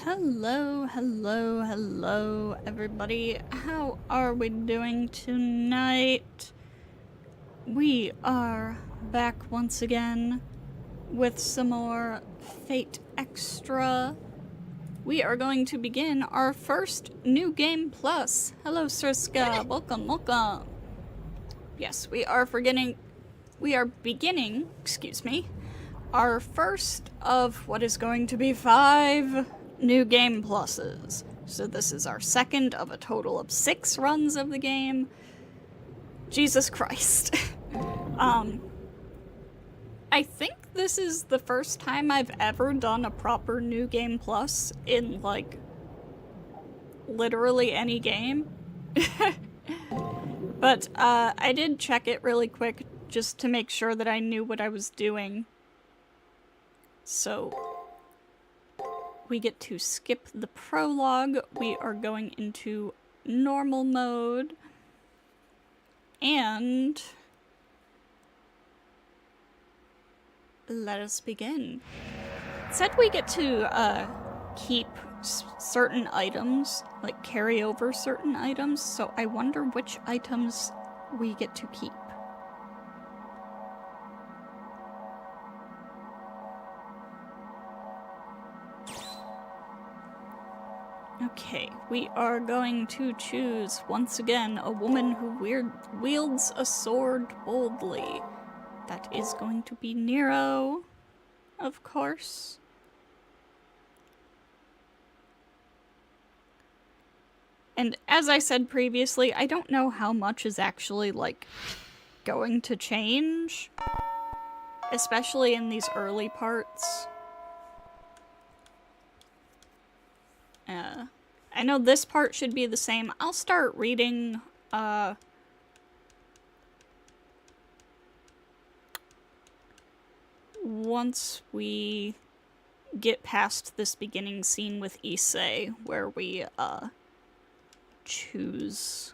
Hello, hello, hello, everybody. How are we doing tonight? We are back once again with some more Fate Extra. We are going to begin our first New Game Plus. Hello, Sirska. Welcome, welcome. Yes, we are beginning, our first of what is going to be 5 New Game Pluses. So this is our second of a total of 6 runs of the game. Jesus Christ. I think this is the first time I've ever done a proper New Game Plus in, like, literally any game. But, I did check it really quick just to make sure that I knew what I was doing. So, we get to skip the prologue. We are going into normal mode. And let us begin. It said we get to keep certain items, like carry over certain items, so I wonder which items we get to keep. Okay, we are going to choose, once again, a woman who wields a sword boldly. That is going to be Nero, of course. And as I said previously, I don't know how much is actually, like, going to change. Especially in these early parts. I know this part should be the same. I'll start reading, once we get past this beginning scene with Issei, where we, choose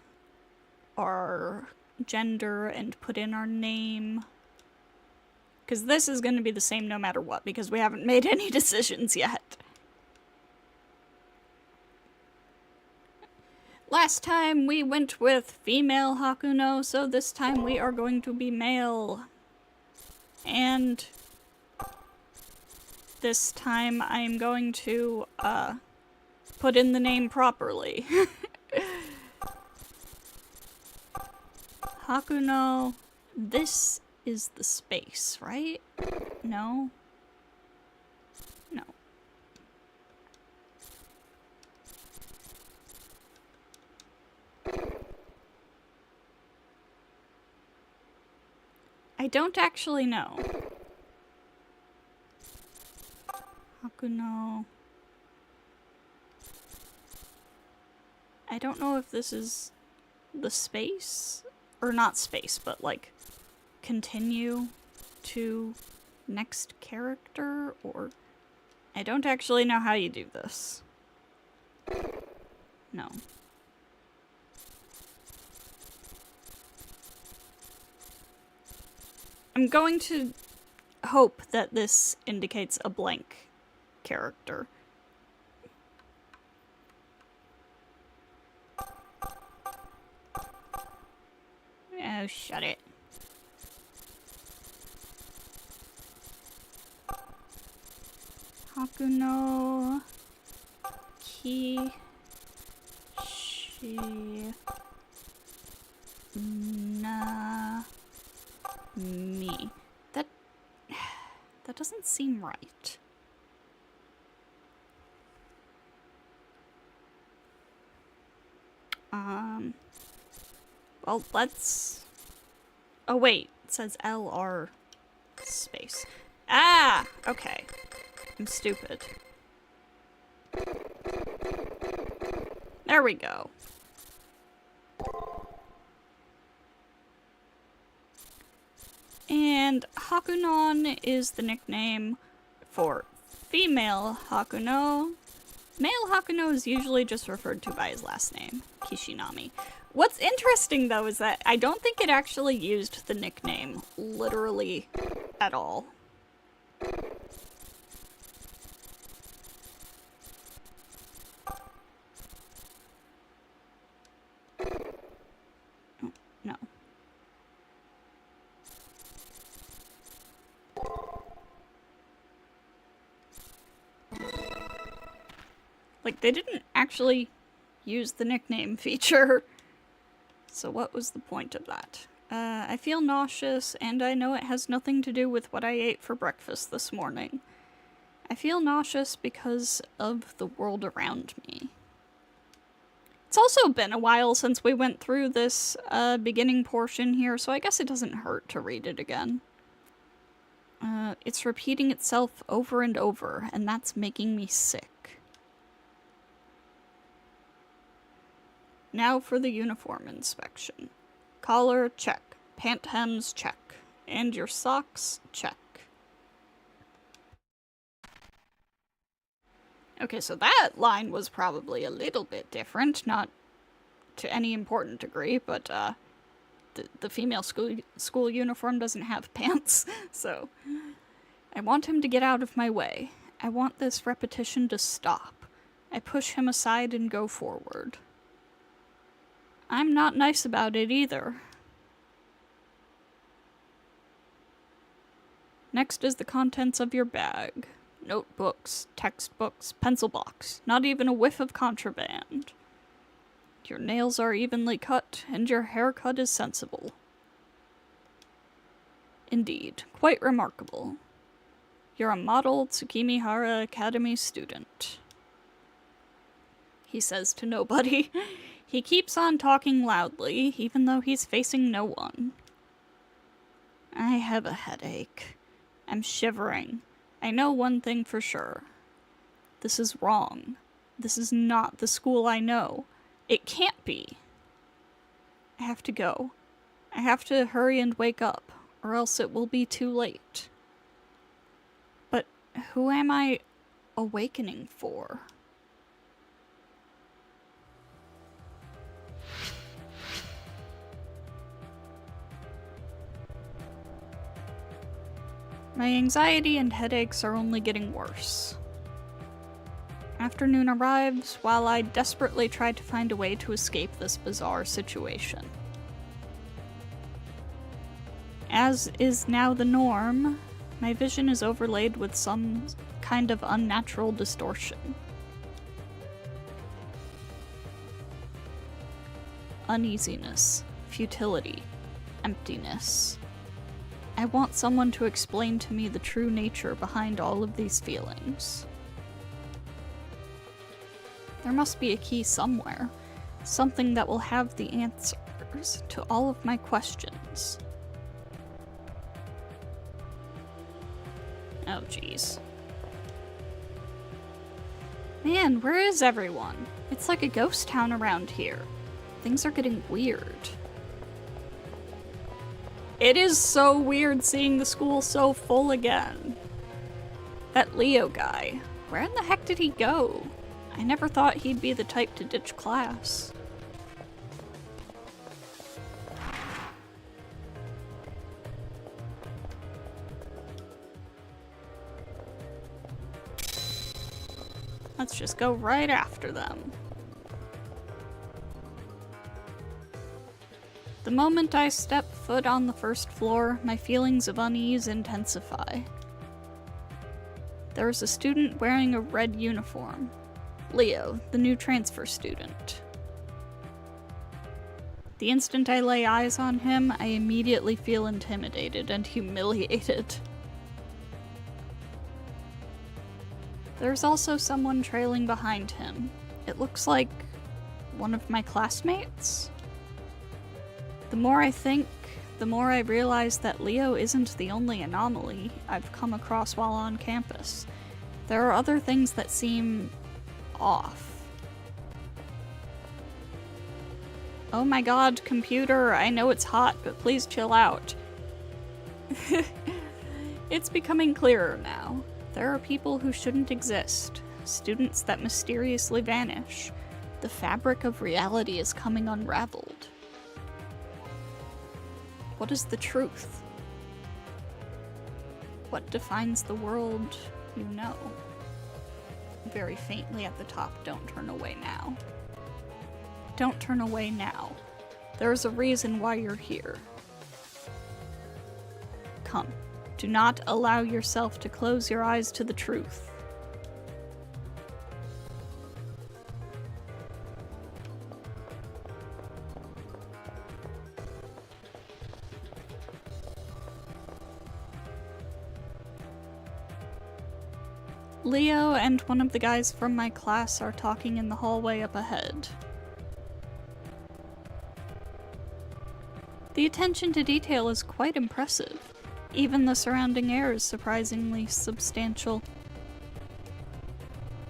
our gender and put in our name. Because this is going to be the same no matter what, because we haven't made any decisions yet. Last time we went with female Hakuno, so this time we are going to be male. And this time I'm going to, put in the name properly. Hakuno, this is the space, right? No? No. I don't actually know. Hakuno. I don't know if this is the space, or not space, but like continue to next character, or I don't actually know how you do this. No. I'm going to hope that this indicates a blank character. Oh, shut it. Hakuno Kishi na Mi. That doesn't seem right. Well, let's... Oh, wait. It says LR space. Ah! Okay. I'm stupid. There we go. And Hakunon is the nickname for female Hakuno. Male Hakuno is usually just referred to by his last name, Kishinami. What's interesting, though, is that I don't think it actually used the nickname literally at all. Like, they didn't actually use the nickname feature. So what was the point of that? I feel nauseous, and I know it has nothing to do with what I ate for breakfast this morning. I feel nauseous because of the world around me. It's also been a while since we went through this beginning portion here, so I guess it doesn't hurt to read it again. It's repeating itself over and over, and that's making me sick. Now for the uniform inspection. Collar, check. Pant hems, check. And your socks, check. Okay, so that line was probably a little bit different, not to any important degree, but the female school uniform doesn't have pants, so I want him to get out of my way. I want this repetition to stop. I push him aside and go forward. I'm not nice about it either. Next is the contents of your bag. Notebooks, textbooks, pencil box, not even a whiff of contraband. Your nails are evenly cut, and your haircut is sensible. Indeed, quite remarkable. You're a model Tsukimihara Academy student. He says to nobody. He keeps on talking loudly, even though he's facing no one. I have a headache. I'm shivering. I know one thing for sure. This is wrong. This is not the school I know. It can't be. I have to go. I have to hurry and wake up, or else it will be too late. But who am I awakening for? My anxiety and headaches are only getting worse. Afternoon arrives while I desperately try to find a way to escape this bizarre situation. As is now the norm, my vision is overlaid with some kind of unnatural distortion. Uneasiness, futility, emptiness. I want someone to explain to me the true nature behind all of these feelings. There must be a key somewhere, something that will have the answers to all of my questions. Oh jeez. Man, where is everyone? It's like a ghost town around here. Things are getting weird. It is so weird seeing the school so full again. That Leo guy, where in the heck did he go? I never thought he'd be the type to ditch class. Let's just go right after them. The moment I step foot on the first floor, my feelings of unease intensify. There is a student wearing a red uniform. Leo, the new transfer student. The instant I lay eyes on him, I immediately feel intimidated and humiliated. There's also someone trailing behind him. It looks like one of my classmates? The more I think, the more I realize that Leo isn't the only anomaly I've come across while on campus. There are other things that seem off. Oh my god, computer, I know it's hot, but please chill out. It's becoming clearer now. There are people who shouldn't exist, students that mysteriously vanish. The fabric of reality is coming unraveled. What is the truth? What defines the world you know? Very faintly at the top, don't turn away now. Don't turn away now. There is a reason why you're here. Come, do not allow yourself to close your eyes to the truth. Leo and one of the guys from my class are talking in the hallway up ahead. The attention to detail is quite impressive. Even the surrounding air is surprisingly substantial.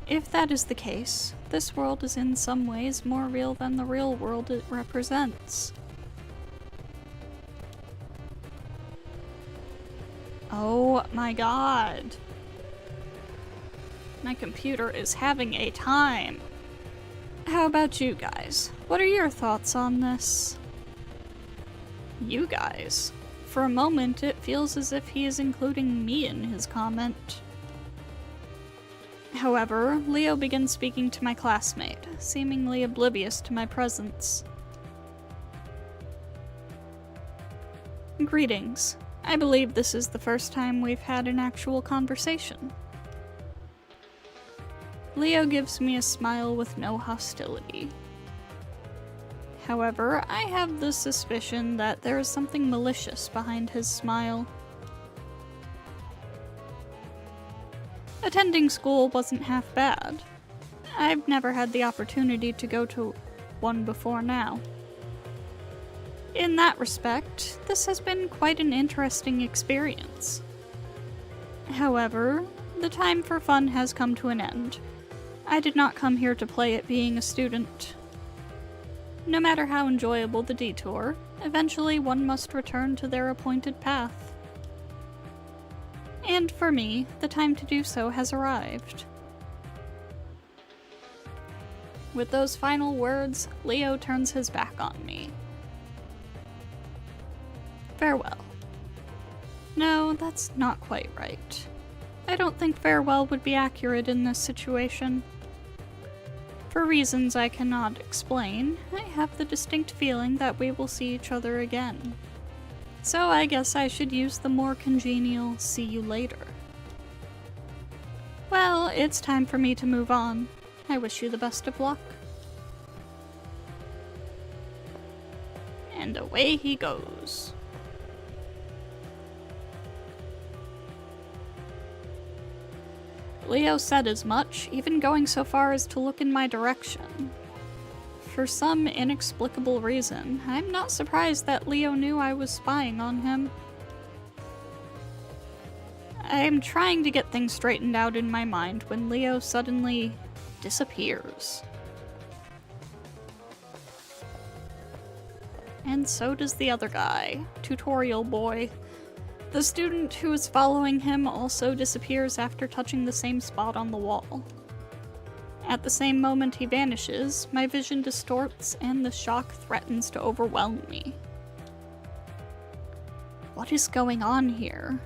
If that is the case, this world is in some ways more real than the real world it represents. Oh my god. My computer is having a time. How about you guys? What are your thoughts on this? You guys. For a moment, it feels as if he is including me in his comment. However, Leo begins speaking to my classmate, seemingly oblivious to my presence. Greetings. I believe this is the first time we've had an actual conversation. Leo gives me a smile with no hostility. However, I have the suspicion that there is something malicious behind his smile. Attending school wasn't half bad. I've never had the opportunity to go to one before now. In that respect, this has been quite an interesting experience. However, the time for fun has come to an end. I did not come here to play at being a student. No matter how enjoyable the detour, eventually one must return to their appointed path. And for me, the time to do so has arrived. With those final words, Leo turns his back on me. Farewell. No, that's not quite right. I don't think farewell would be accurate in this situation. For reasons I cannot explain, I have the distinct feeling that we will see each other again. So I guess I should use the more congenial "see you later." Well, it's time for me to move on. I wish you the best of luck. And away he goes. Leo said as much, even going so far as to look in my direction. For some inexplicable reason, I'm not surprised that Leo knew I was spying on him. I'm trying to get things straightened out in my mind when Leo suddenly disappears. And so does the other guy, Tutorial Boy. The student who is following him also disappears after touching the same spot on the wall. At the same moment he vanishes, my vision distorts and the shock threatens to overwhelm me. What is going on here?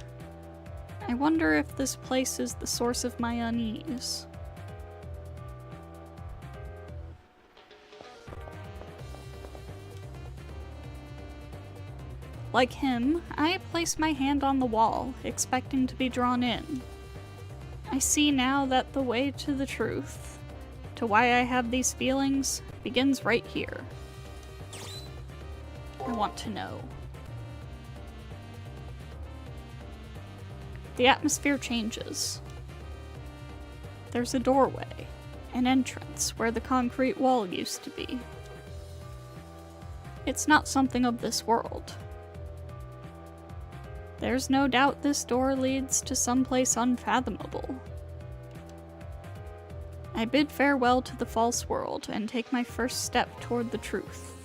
I wonder if this place is the source of my unease. Like him, I place my hand on the wall, expecting to be drawn in. I see now that the way to the truth, to why I have these feelings, begins right here. I want to know. The atmosphere changes. There's a doorway, an entrance where the concrete wall used to be. It's not something of this world. There's no doubt this door leads to someplace unfathomable. I bid farewell to the false world and take my first step toward the truth.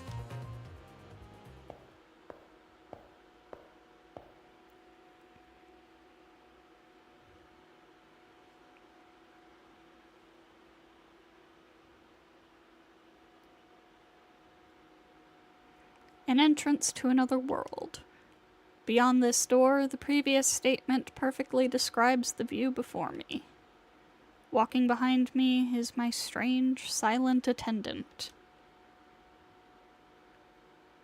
An entrance to another world. Beyond this door, the previous statement perfectly describes the view before me. Walking behind me is my strange, silent attendant.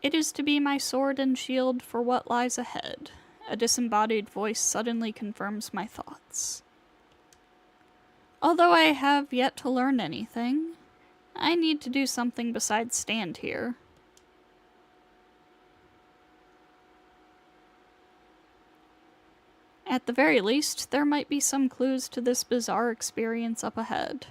It is to be my sword and shield for what lies ahead. A disembodied voice suddenly confirms my thoughts. Although I have yet to learn anything, I need to do something besides stand here. At At the very least, there might be some clues to this bizarre experience up ahead.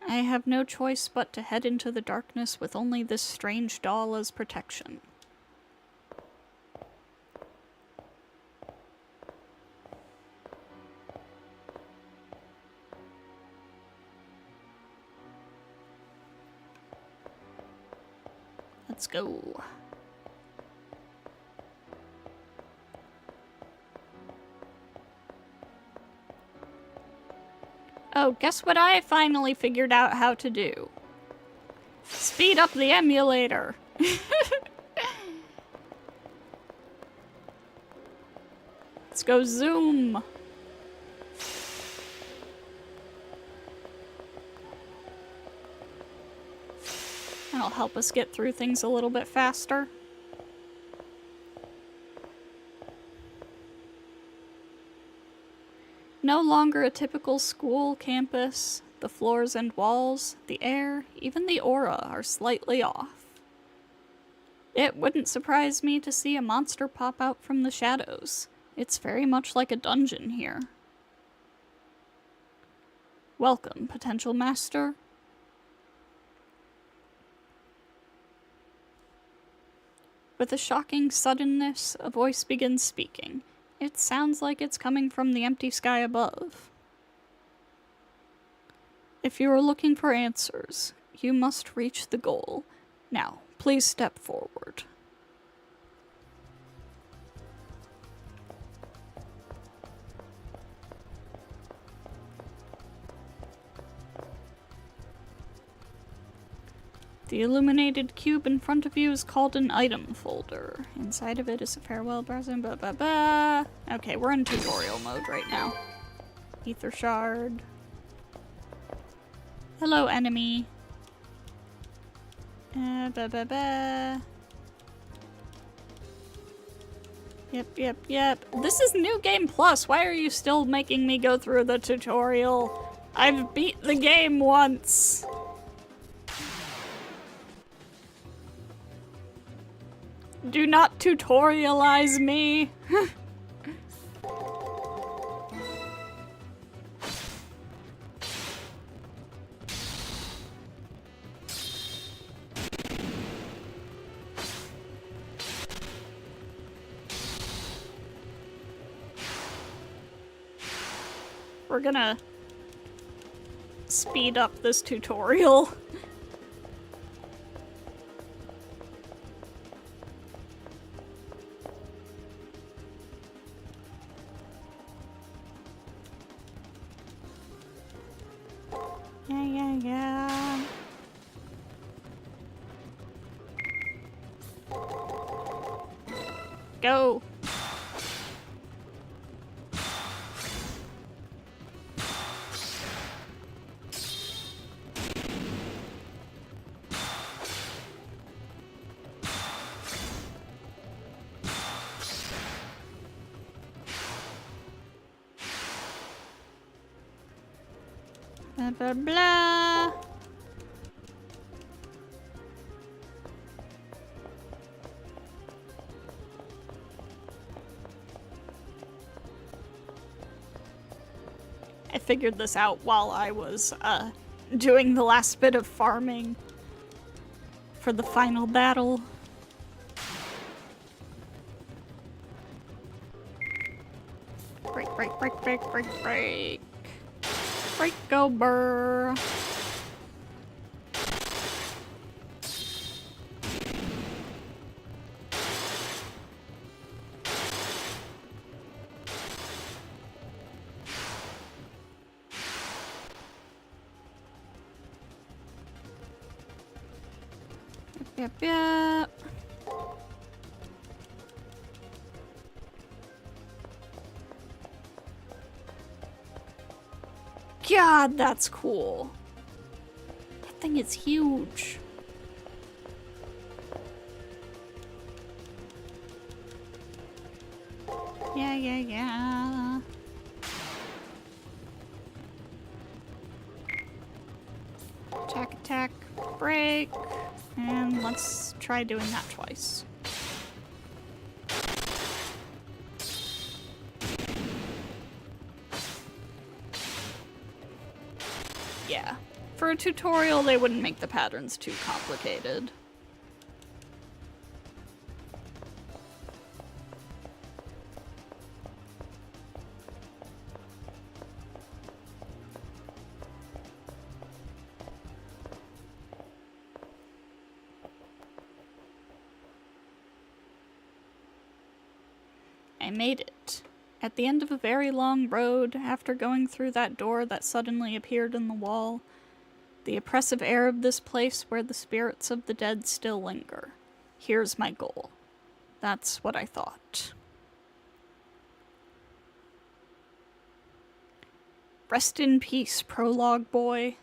I have no choice but to head into the darkness with only this strange doll as protection. Let's go. Oh, guess what I finally figured out how to do? Speed up the emulator. Let's go zoom. That'll help us get through things a little bit faster. No longer a typical school campus. The floors and walls, the air, even the aura are slightly off. It wouldn't surprise me to see a monster pop out from the shadows. It's very much like a dungeon here. Welcome, potential master. With a shocking suddenness, a voice begins speaking. It sounds like it's coming from the empty sky above. If you are looking for answers, you must reach the goal. Now, please step forward. The illuminated cube in front of you is called an item folder. Inside of it is a farewell present, Okay, we're in tutorial mode right now. Ether shard. Hello, enemy. Yep. This is New Game Plus. Why are you still making me go through the tutorial? I've beat the game once. Do not tutorialize me. We're gonna speed up this tutorial. Yeah. Go. Blah, blah, blah. I figured this out while I was doing the last bit of farming for the final battle. Break. Break, go, burr. Yep. God, that's cool. That thing is huge. Yeah. Attack, break. And let's try doing that twice. Yeah. For a tutorial, they wouldn't make the patterns too complicated. I made it. At the end of a very long road, after going through that door that suddenly appeared in the wall, the oppressive air of this place where the spirits of the dead still linger. Here's my goal. That's what I thought. Rest in peace, prologue boy.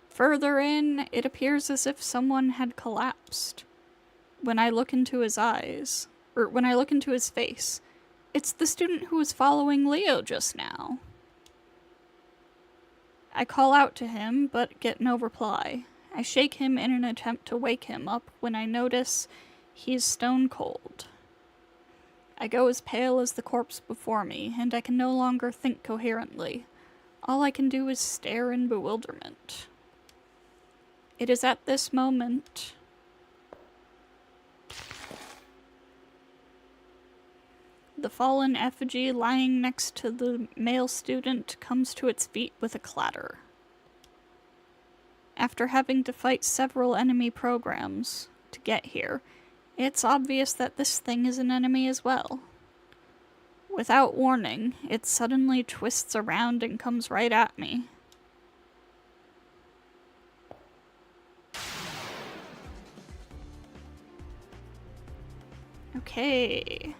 Further in, it appears as if someone had collapsed. When I look into his eyes, or when I look into his face, it's the student who was following Leo just now. I call out to him, but get no reply. I shake him in an attempt to wake him up when I notice he is stone cold. I go as pale as the corpse before me, and I can no longer think coherently. All I can do is stare in bewilderment. It is at this moment the fallen effigy lying next to the male student comes to its feet with a clatter. After having to fight several enemy programs to get here, it's obvious that this thing is an enemy as well. Without warning, it suddenly twists around and comes right at me. Okay.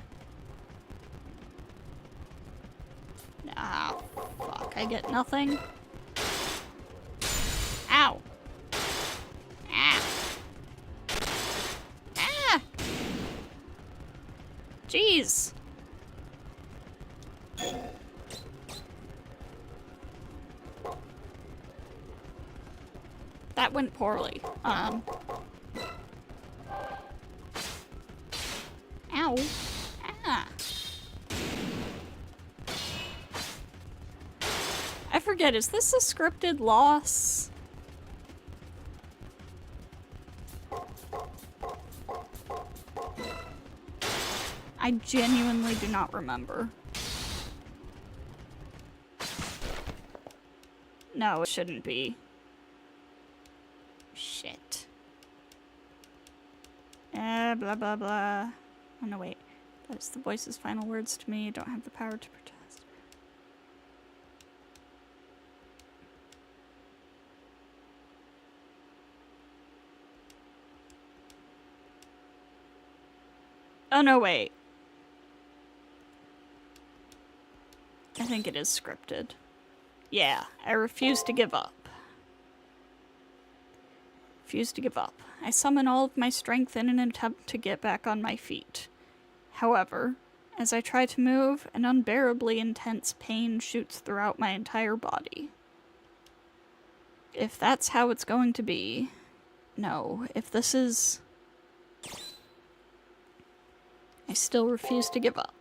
Ah, fuck, I get nothing. Ow. Ah. Ah! Jeez. That went poorly. Ow. Ah. I forget, is this a scripted loss? I genuinely do not remember. No, it shouldn't be. Shit. Blah blah blah. Oh no, wait. That's the voice's final words to me. I don't have the power to protest. Oh no, wait. I think it is scripted. Yeah, I refuse to give up. Refuse to give up. I summon all of my strength in an attempt to get back on my feet. However, as I try to move, an unbearably intense pain shoots throughout my entire body. If that's how it's going to be... No, if this is... I still refuse to give up.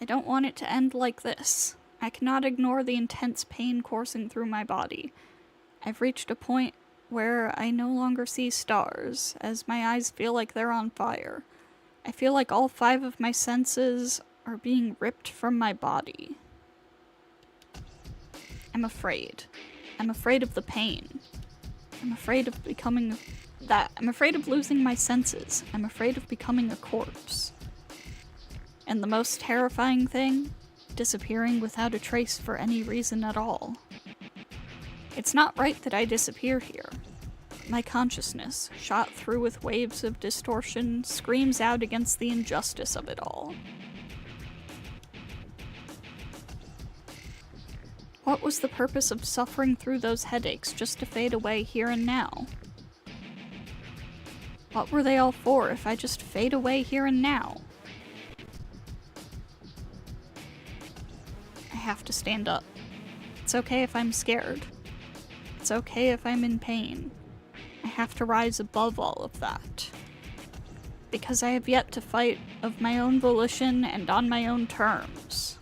I don't want it to end like this. I cannot ignore the intense pain coursing through my body. I've reached a point where I no longer see stars, as my eyes feel like they're on fire. I feel like all 5 of my senses are being ripped from my body. I'm afraid. I'm afraid of the pain. I'm afraid of becoming that. I'm afraid of losing my senses. I'm afraid of becoming a corpse. And the most terrifying thing? Disappearing without a trace for any reason at all. It's not right that I disappear here. My consciousness, shot through with waves of distortion, screams out against the injustice of it all. What was the purpose of suffering through those headaches just to fade away here and now? What were they all for if I just fade away here and now? I have to stand up. It's okay if I'm scared. It's okay if I'm in pain. I have to rise above all of that. Because I have yet to fight of my own volition and on my own terms.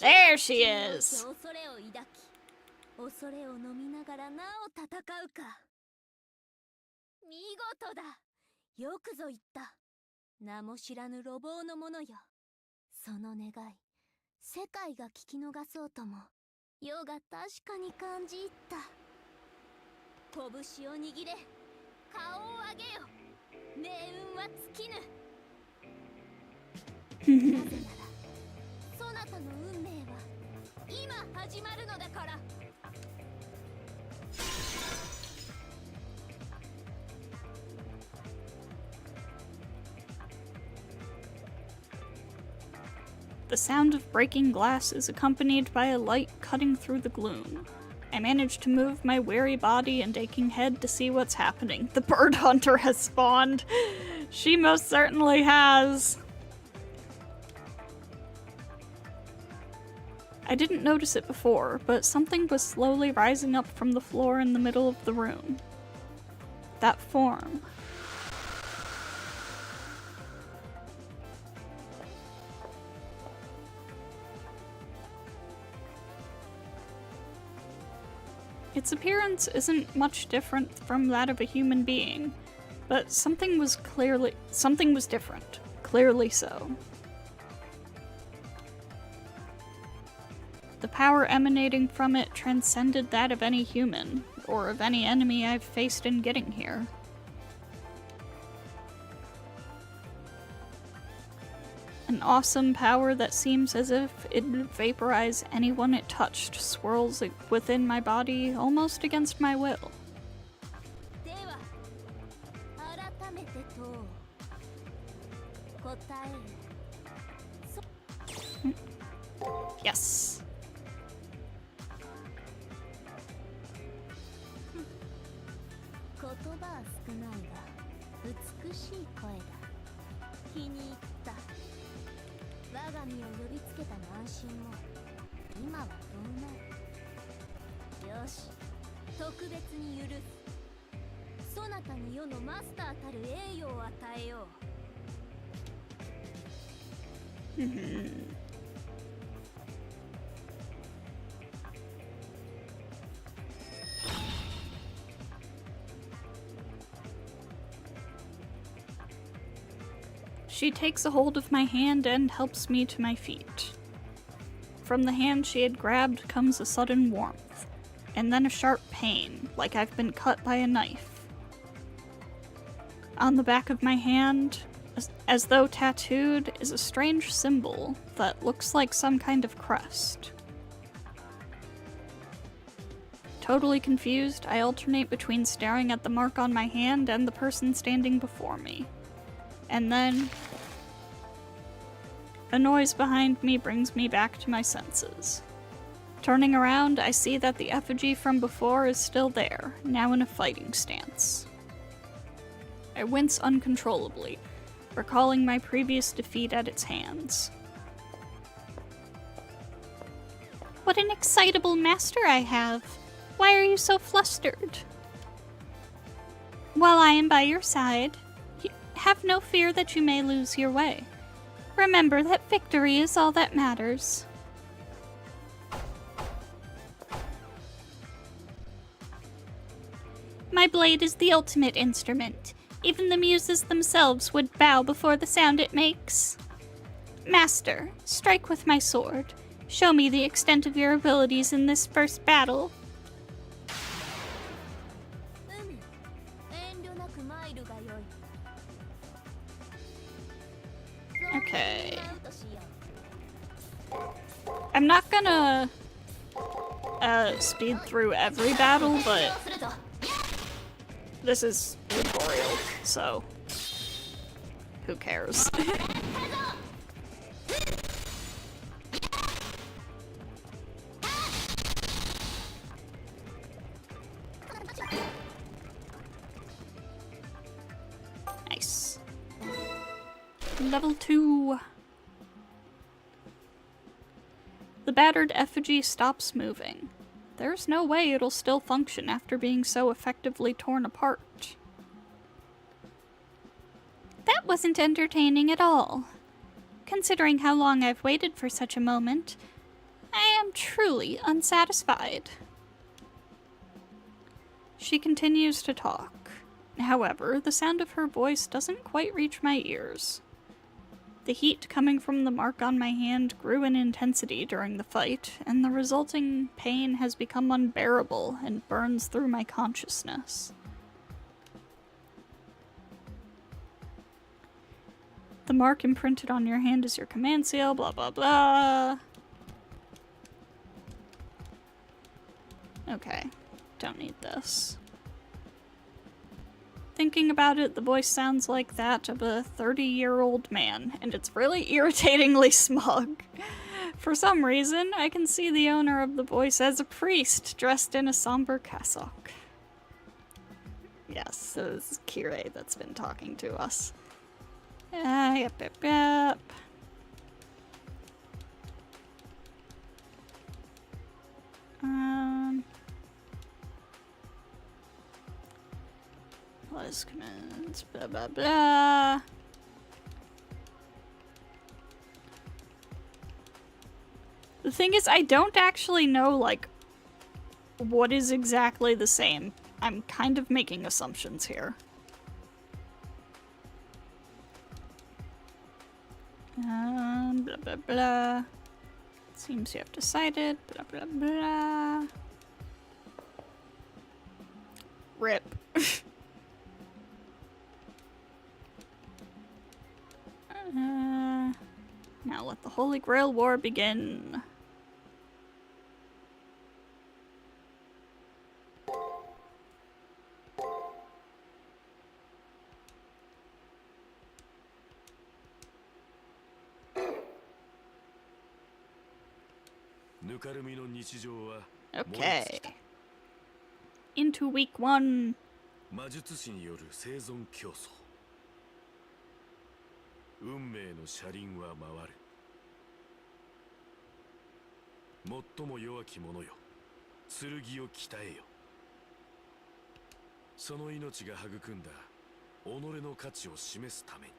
There she is. 恐れを飲みながらなお戦うか。見事だ。よくぞ言った。名も知らぬ路傍の者よ。その願い、世界が聞き逃そうとも、世が確かに感じ入った。拳を握れ、顔を上げよ。命運は尽きぬ。なぜなら、そなたの運命は今始まるのだから。The sound of breaking glass is accompanied by a light cutting through the gloom. I manage to move my weary body and aching head to see what's happening. The bird hunter has spawned. She most certainly has. I didn't notice it before, but something was slowly rising up from the floor in the middle of the room. That form. Its appearance isn't much different from that of a human being, but something was different. Clearly so. The power emanating from it transcended that of any human, or of any enemy I've faced in getting here. An awesome power that seems as if it'd vaporize anyone it touched swirls within my body almost against my will. Yes. She takes a hold of my hand and helps me to my feet. From the hand she had grabbed comes a sudden warmth, and then a sharp pain, like I've been cut by a knife. On the back of my hand, as though tattooed, is a strange symbol that looks like some kind of crest. Totally confused, I alternate between staring at the mark on my hand and the person standing before me. And then, a noise behind me brings me back to my senses. Turning around, I see that the effigy from before is still there, now in a fighting stance. I wince uncontrollably, recalling my previous defeat at its hands. What an excitable master I have! Why are you so flustered? While I am by your side, have no fear that you may lose your way. Remember that victory is all that matters. My blade is the ultimate instrument. Even the muses themselves would bow before the sound it makes. Master, strike with my sword. Show me the extent of your abilities in this first battle. Okay. I'm not gonna speed through every battle, but this is tutorial, so who cares? Nice. Level 2. The battered effigy stops moving. There's no way it'll still function after being so effectively torn apart. That wasn't entertaining at all. Considering how long I've waited for such a moment, I am truly unsatisfied. She continues to talk. However, the sound of her voice doesn't quite reach my ears. The heat coming from the mark on my hand grew in intensity during the fight, and the resulting pain has become unbearable and burns through my consciousness. The mark imprinted on your hand is your command seal, blah blah blah. Okay, don't need this. Thinking about it, the voice sounds like that of a 30-year-old man, and it's really irritatingly smug. For some reason, I can see the owner of the voice as a priest dressed in a somber cassock. Yes, so this is Kirei that's been talking to us. Yep. Plus commands, blah blah blah. The thing is, I don't actually know, like, what is exactly the same. I'm kind of making assumptions here. Blah blah blah. Seems you have decided, blah blah blah. Rip. Now let the Holy Grail War begin. Okay. Into week 1. 魔術師による生存競争。運命の車輪は回る。最も弱き者よ、剣を鍛えよ。その命が育んだ己の価値を示すために。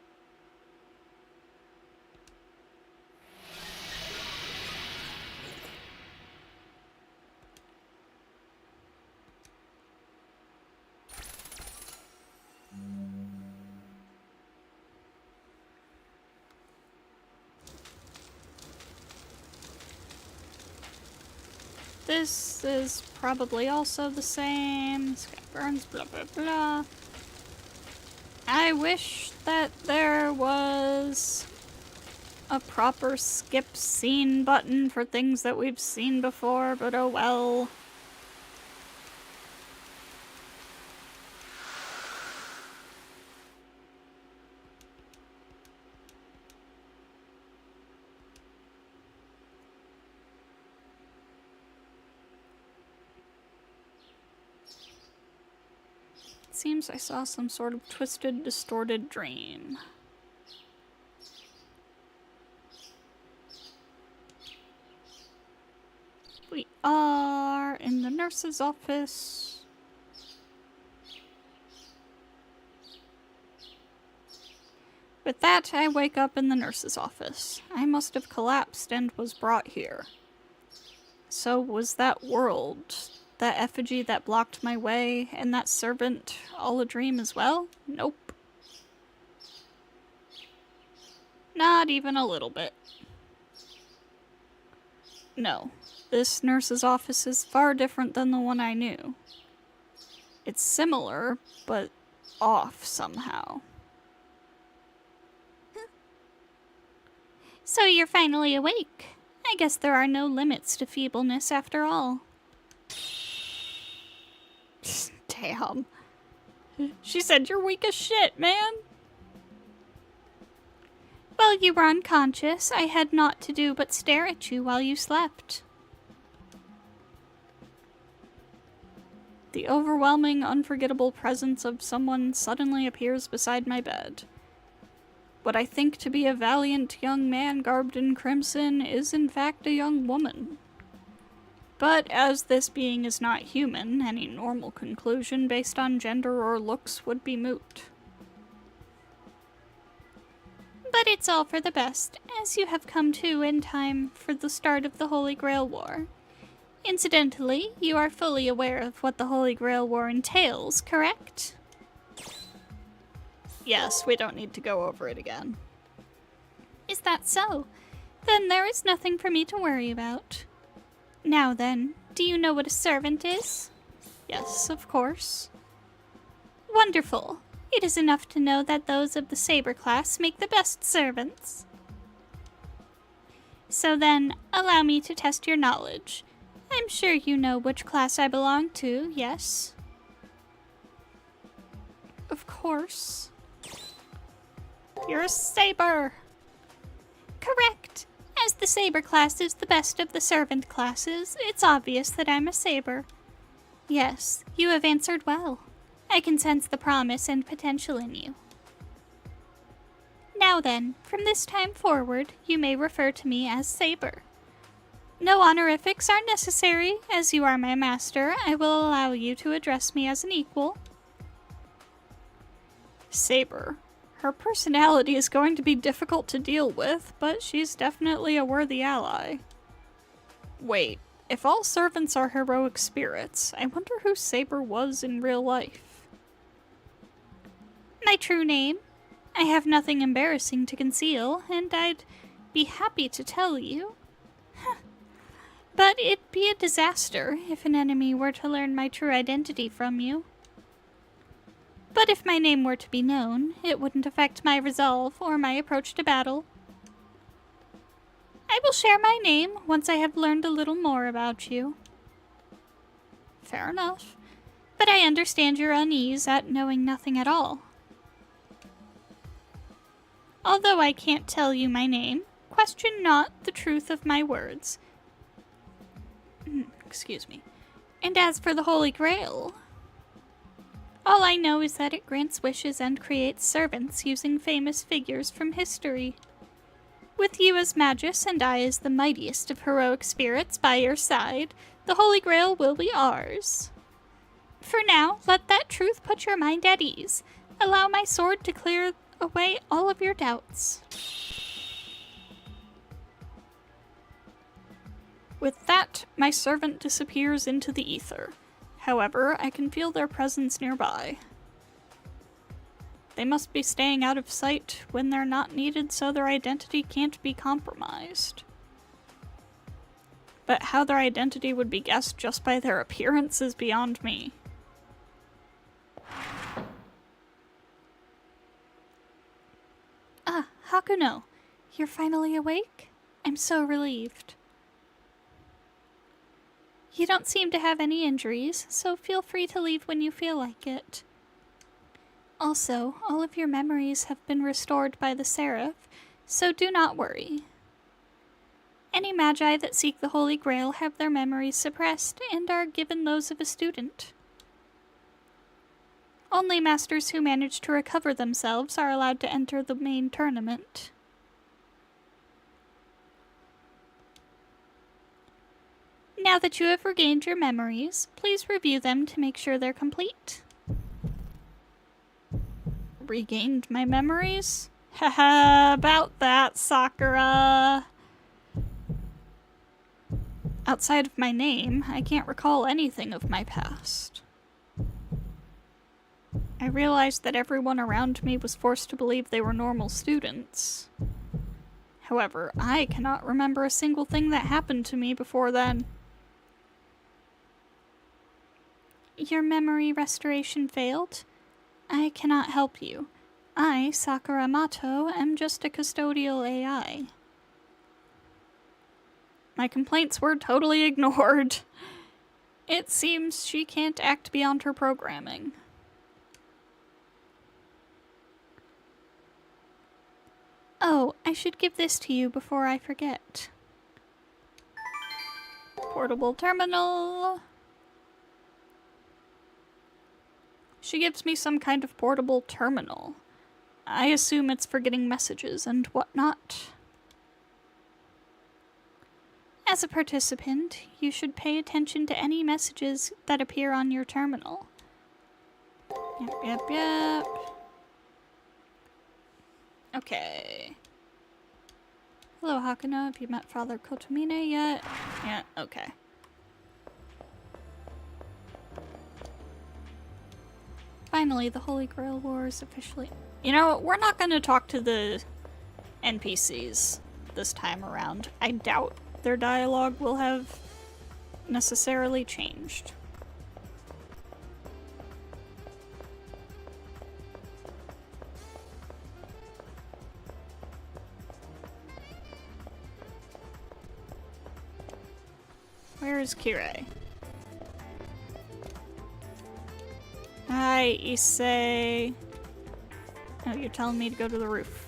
This is probably also the same. This guy burns, blah blah blah. I wish that there was a proper skip scene button for things that we've seen before, but oh well. Seems I saw some sort of twisted, distorted dream. We are in the nurse's office. With that, I wake up in the nurse's office. I must have collapsed and was brought here. So was that world, that effigy that blocked my way, and that servant all a dream as well? Nope. Not even a little bit. No, this nurse's office is far different than the one I knew. It's similar, but off somehow. So you're finally awake. I guess there are no limits to feebleness after all. Damn. She said you're weak as shit, man. While you were unconscious, I had naught to do but stare at you while you slept. The overwhelming, unforgettable presence of someone suddenly appears beside my bed. What I think to be a valiant young man garbed in crimson is in fact a young woman. But as this being is not human, any normal conclusion based on gender or looks would be moot. But it's all for the best, as you have come to in time for the start of the Holy Grail War. Incidentally, you are fully aware of what the Holy Grail War entails, correct? Yes, we don't need to go over it again. Is that so? Then there is nothing for me to worry about. Now then, do you know what a servant is? Yes, of course. Wonderful. It is enough to know that those of the Saber class make the best servants. So then, allow me to test your knowledge. I'm sure you know which class I belong to, yes? Of course. You're a Saber! Correct! As the Saber class is the best of the servant classes, it's obvious that I'm a Saber. Yes, you have answered well. I can sense the promise and potential in you. Now then, from this time forward, you may refer to me as Saber. No honorifics are necessary. As you are my master, I will allow you to address me as an equal. Saber. Her personality is going to be difficult to deal with, but she's definitely a worthy ally. Wait, if all servants are heroic spirits, I wonder who Saber was in real life. My true name? I have nothing embarrassing to conceal, and I'd be happy to tell you. But it'd be a disaster if an enemy were to learn my true identity from you. But if my name were to be known, it wouldn't affect my resolve or my approach to battle. I will share my name once I have learned a little more about you. Fair enough. But I understand your unease at knowing nothing at all. Although I can't tell you my name, question not the truth of my words. Excuse me. And as for the Holy Grail, all I know is that it grants wishes and creates servants using famous figures from history. With you as Magus and I as the mightiest of heroic spirits by your side, the Holy Grail will be ours. For now, let that truth put your mind at ease. Allow my sword to clear away all of your doubts. With that, my servant disappears into the ether. However, I can feel their presence nearby. They must be staying out of sight when they're not needed so their identity can't be compromised. But how their identity would be guessed just by their appearance is beyond me. Ah, Hakuno, you're finally awake? I'm so relieved. You don't seem to have any injuries, so feel free to leave when you feel like it. Also, all of your memories have been restored by the Seraph, so do not worry. Any magi that seek the Holy Grail have their memories suppressed and are given those of a student. Only masters who manage to recover themselves are allowed to enter the main tournament. Now that you have regained your memories, please review them to make sure they're complete. Regained my memories? Haha, about that, Sakura. Outside of my name, I can't recall anything of my past. I realized that everyone around me was forced to believe they were normal students. However, I cannot remember a single thing that happened to me before then. Your memory restoration failed? I cannot help you. I, Sakura Mato, am just a custodial AI. My complaints were totally ignored. It seems she can't act beyond her programming. Oh, I should give this to you before I forget. Portable terminal. She gives me some kind of portable terminal. I assume it's for getting messages and whatnot. As a participant, you should pay attention to any messages that appear on your terminal. Yep. Okay. Hello, Hakuna. Have you met Father Kotomine yet? Yeah, okay. Finally, the Holy Grail War is officially... You know, we're not gonna talk to the NPCs this time around. I doubt their dialogue will have necessarily changed. Where is Kirei? Hi, Issei. Oh, you're telling me to go to the roof.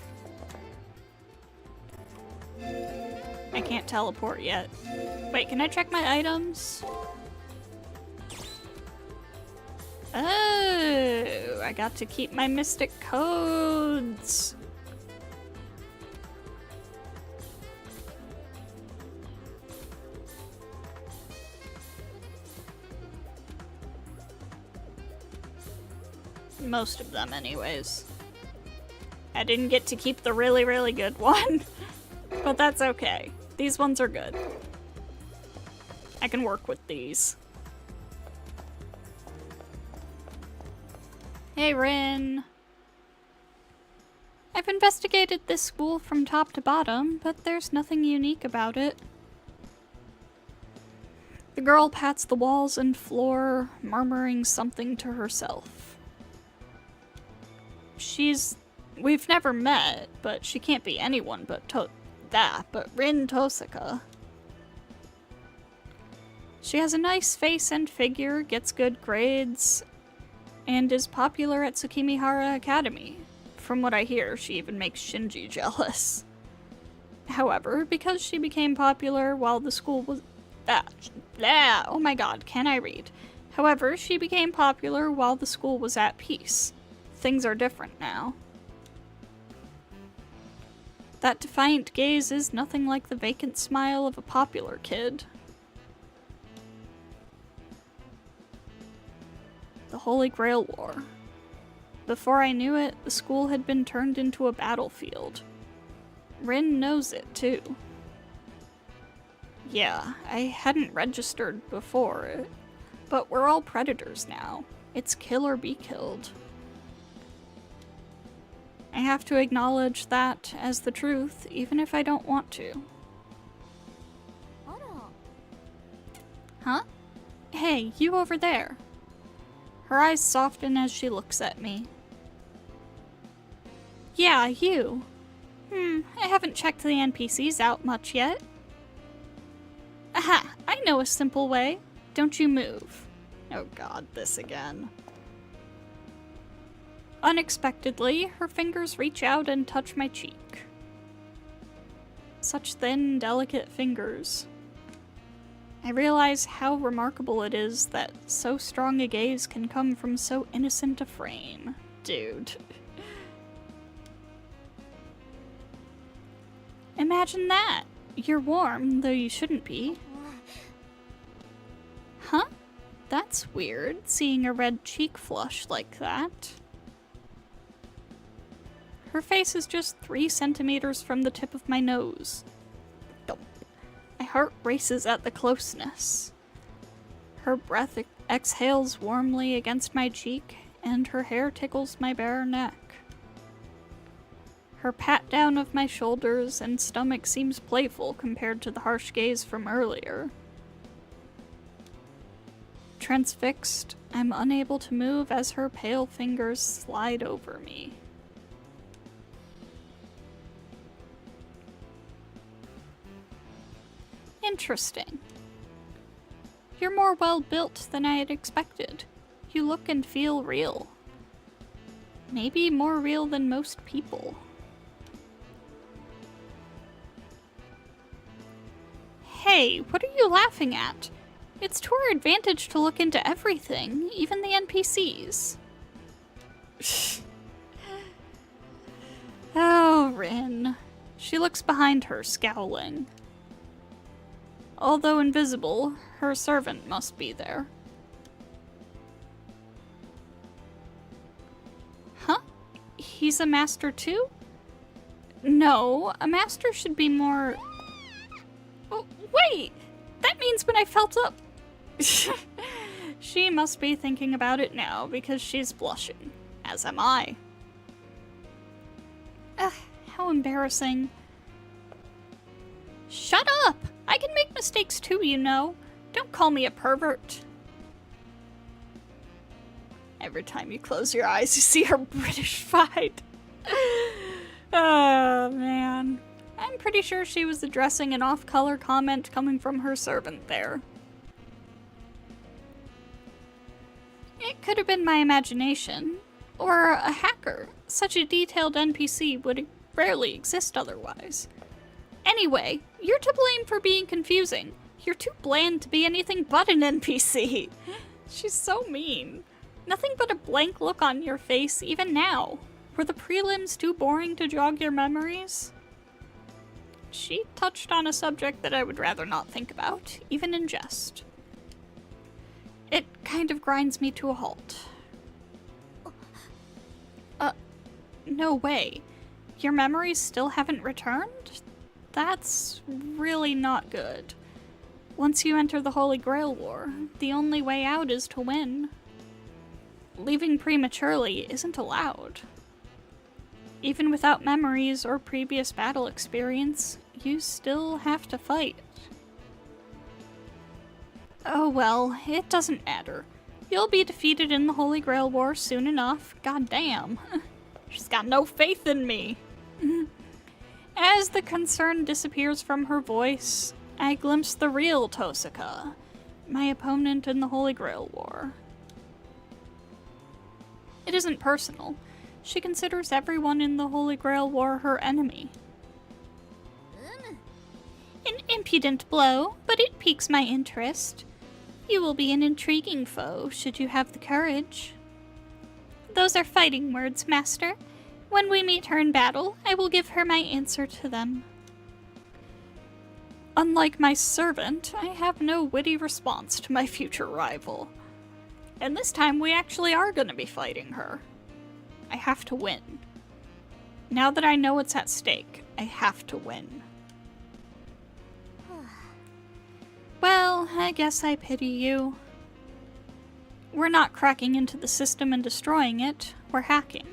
I can't teleport yet. Wait, can I check my items? Oh, I got to keep my mystic codes. Most of them, anyways. I didn't get to keep the really, really good one, but that's okay. These ones are good. I can work with these. Hey, Rin. I've investigated this school from top to bottom, but there's nothing unique about it. The girl pats the walls and floor, murmuring something to herself. We've never met, but she can't be anyone but Rin Tosaka. She has a nice face and figure, gets good grades, and is popular at Tsukimihara Academy. From what I hear, she even makes Shinji jealous. However, because she became popular while the school was... oh my god, can I read? However, she became popular while the school was at peace. Things are different now. That defiant gaze is nothing like the vacant smile of a popular kid. The Holy Grail War. Before I knew it, the school had been turned into a battlefield. Rin knows it, too. Yeah, I hadn't registered before, but we're all predators now. It's kill or be killed. I have to acknowledge that as the truth, even if I don't want to. Huh? Hey, you over there. Her eyes soften as she looks at me. Yeah, you. I haven't checked the NPCs out much yet. Aha! I know a simple way. Don't you move. Oh god, this again. Unexpectedly, her fingers reach out and touch my cheek. Such thin, delicate fingers. I realize how remarkable it is that so strong a gaze can come from so innocent a frame. Dude. Imagine that! You're warm, though you shouldn't be. Huh? That's weird, seeing a red cheek flush like that. Her face is just 3 centimeters from the tip of my nose. Dump. My heart races at the closeness. Her breath exhales warmly against my cheek, and her hair tickles my bare neck. Her pat down of my shoulders and stomach seems playful compared to the harsh gaze from earlier. Transfixed, I'm unable to move as her pale fingers slide over me. Interesting. You're more well-built than I had expected. You look and feel real. Maybe more real than most people. Hey, what are you laughing at? It's to our advantage to look into everything, even the NPCs. Oh, Rin. She looks behind her, scowling. Although invisible, her servant must be there. Huh? He's a master too? No, a master should be more... Oh, wait! That means when I felt up... She must be thinking about it now because she's blushing. As am I. Ugh, how embarrassing. Shut up! I can make mistakes too, you know. Don't call me a pervert. Every time you close your eyes, you see her British fight. Oh, man. I'm pretty sure she was addressing an off-color comment coming from her servant there. It could have been my imagination. Or a hacker. Such a detailed NPC would rarely exist otherwise. Anyway, you're to blame for being confusing. You're too bland to be anything but an NPC. She's so mean. Nothing but a blank look on your face, even now. Were the prelims too boring to jog your memories? She touched on a subject that I would rather not think about, even in jest. It kind of grinds me to a halt. No way. Your memories still haven't returned? That's really not good. Once you enter the Holy Grail War, the only way out is to win. Leaving prematurely isn't allowed. Even without memories or previous battle experience, you still have to fight. Oh well, it doesn't matter. You'll be defeated in the Holy Grail War soon enough. Goddamn. She's got no faith in me. As the concern disappears from her voice, I glimpse the real Tosaka, my opponent in the Holy Grail War. It isn't personal. She considers everyone in the Holy Grail War her enemy. An impudent blow, but it piques my interest. You will be an intriguing foe, should you have the courage. Those are fighting words, Master. When we meet her in battle, I will give her my answer to them. Unlike my servant, I have no witty response to my future rival. And this time we actually are going to be fighting her. I have to win. Now that I know what's at stake, I have to win. Well, I guess I pity you. We're not cracking into the system and destroying it, we're hacking.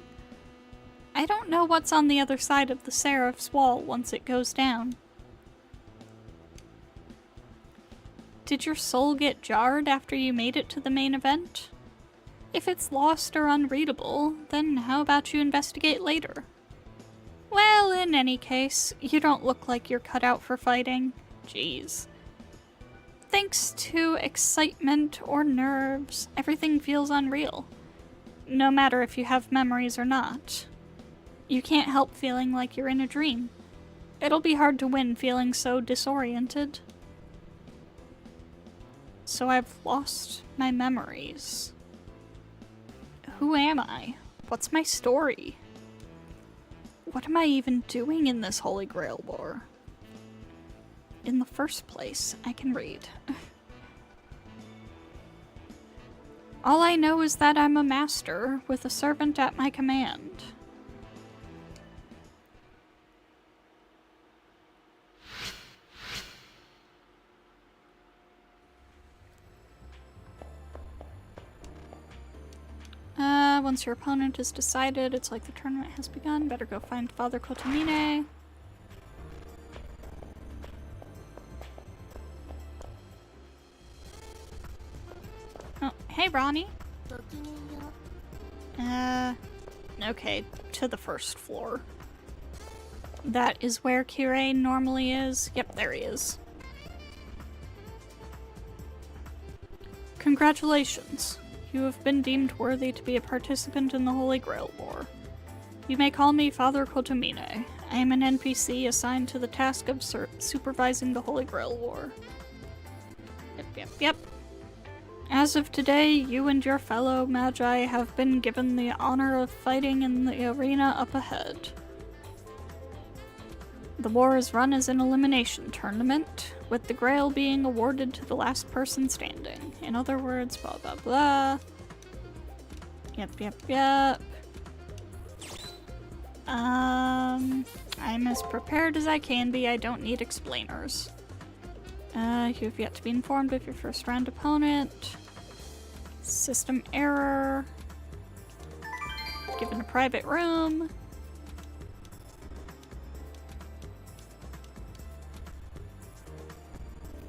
I don't know what's on the other side of the Seraph's wall once it goes down. Did your soul get jarred after you made it to the main event? If it's lost or unreadable, then how about you investigate later? Well, in any case, you don't look like you're cut out for fighting. Jeez. Thanks to excitement or nerves, everything feels unreal. No matter if you have memories or not. You can't help feeling like you're in a dream. It'll be hard to win feeling so disoriented. So I've lost my memories. Who am I? What's my story? What am I even doing in this Holy Grail War? In the first place, I can read. All I know is that I'm a master with a servant at my command. Once your opponent is decided, it's like the tournament has begun. Better go find Father Kotomine. Oh, hey Ronnie. Okay, to the first floor. That is where Kirei normally is. Yep, there he is. Congratulations. You have been deemed worthy to be a participant in the Holy Grail War. You may call me Father Kotomine. I am an NPC assigned to the task of supervising the Holy Grail War. Yep. As of today, you and your fellow Magi have been given the honor of fighting in the arena up ahead. The war is run as an elimination tournament, with the Grail being awarded to the last person standing. In other words, blah blah blah. Yep. I'm as prepared as I can be. I don't need explainers. You've yet to be informed of your first round opponent. System error. Given a private room.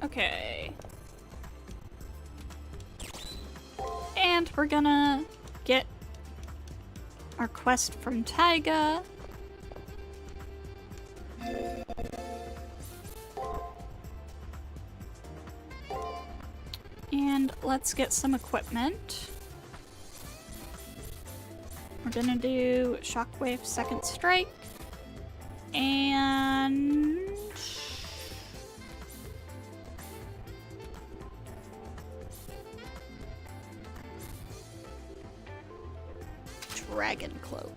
Okay. And we're gonna get our quest from Taiga. And let's get some equipment. We're gonna do Shockwave Second Strike. And... Dragon Cloak.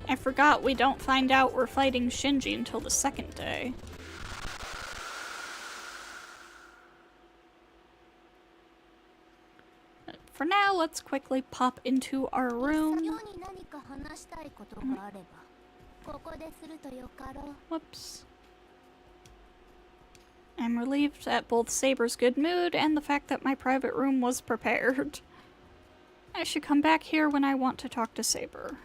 I forgot we don't find out we're fighting Shinji until the second day. For now, let's quickly pop into our room. Whoops. I'm relieved at both Saber's good mood and the fact that my private room was prepared. I should come back here when I want to talk to Saber.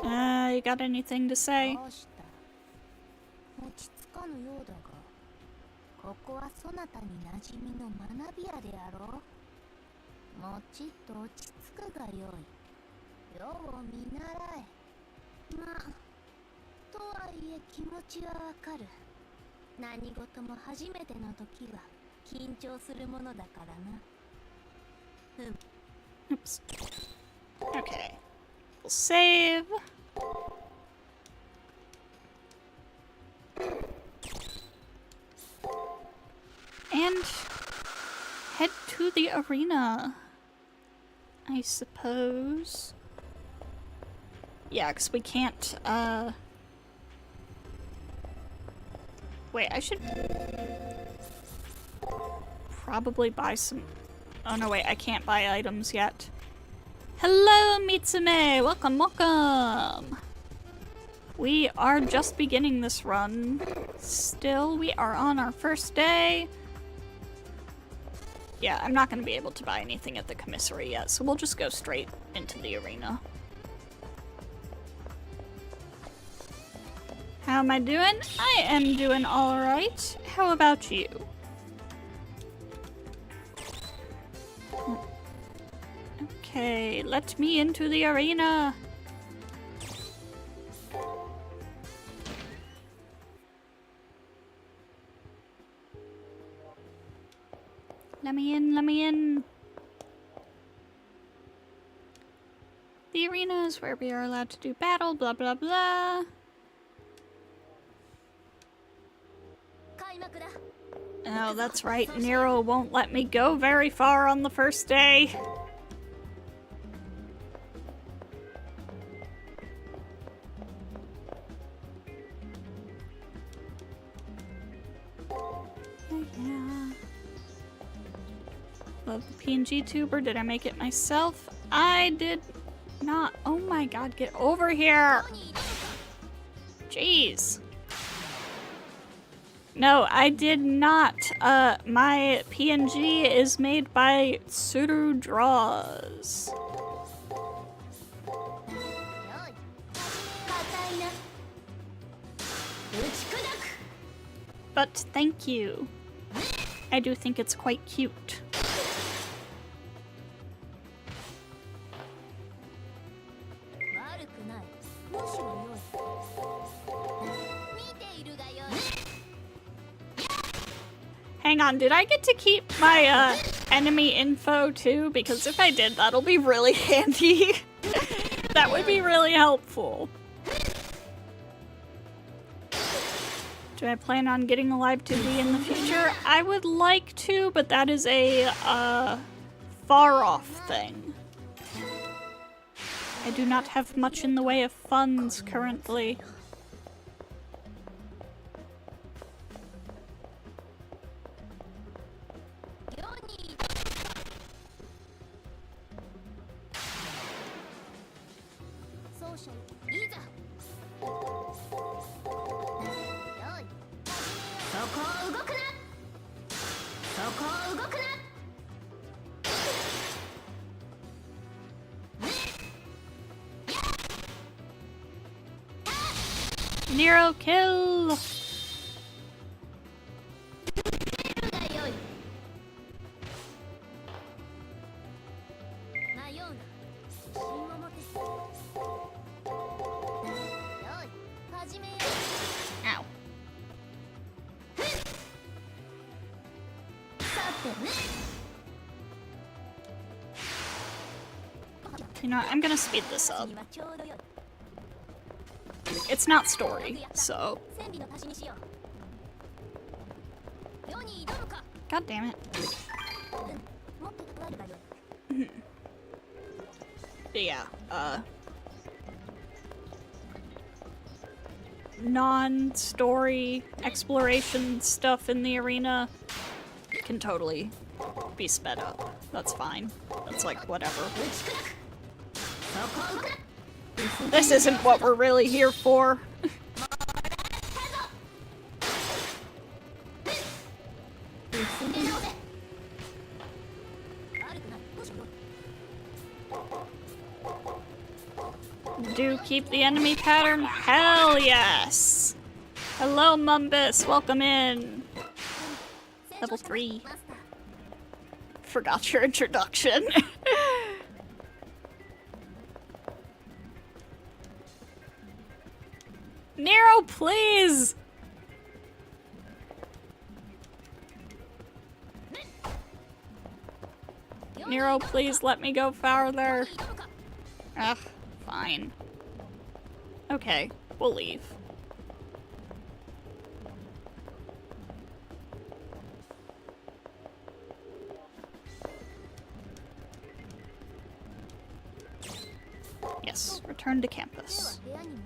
You got anything to say? Oops. Okay. We'll save. And head to the arena, I suppose. Yeah, because we can't, wait, I should probably buy some... Oh no, wait, I can't buy items yet. Hello, Mitsume! Welcome, welcome! We are just beginning this run. Still, we are on our first day. Yeah, I'm not gonna be able to buy anything at the commissary yet, so we'll just go straight into the arena. How am I doing? I am doing alright. How about you? Okay, let me into the arena. Let me in, let me in. The arena is where we are allowed to do battle, blah blah blah. Oh, that's right. Nero won't let me go very far on the first day. Yeah. Love the PNG tuber. Did I make it myself? I did not. Oh my god, get over here! Jeez. No, I did not. My PNG is made by Tsuru Draws. But thank you. I do think it's quite cute. Hang on, did I get to keep my enemy info too? Because if I did, that'll be really handy. That would be really helpful. Do I plan on getting a live 2D in the future? I would like to, but that is a far off thing. I do not have much in the way of funds currently. モーションいざよいそこを動くなそこを動くな Nero kill! 始めよ Ow. さてね You know what? I'm gonna speed this up. にはちょうどよい It's not story, so. 戦備の足しにしよう世に挑むか God damn it. もっと蓄えるがよい But yeah, non-story exploration stuff in the arena can totally be sped up. That's fine. That's like, whatever. 打ち砕くそこを動くな This isn't what we're really here for. 進め直せ悪くないどうしよう Do keep the enemy pattern? Hell yes! Hello, Mumbus. Welcome in. Level 3. マスター Forgot your introduction. Nero, please! Nero, please let me go farther. 挑むか Ugh, fine. Okay, we'll leave. Yes, return to では campus. 部屋に戻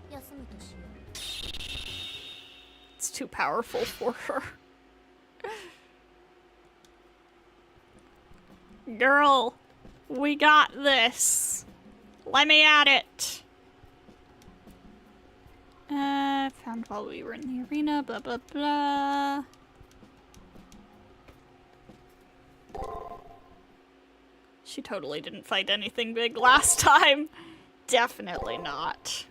り休むとしよ It's too powerful for her. Girl, we got this. Let me at it. Found while we were in the arena, blah blah blah. She totally didn't fight anything big last time. Definitely not.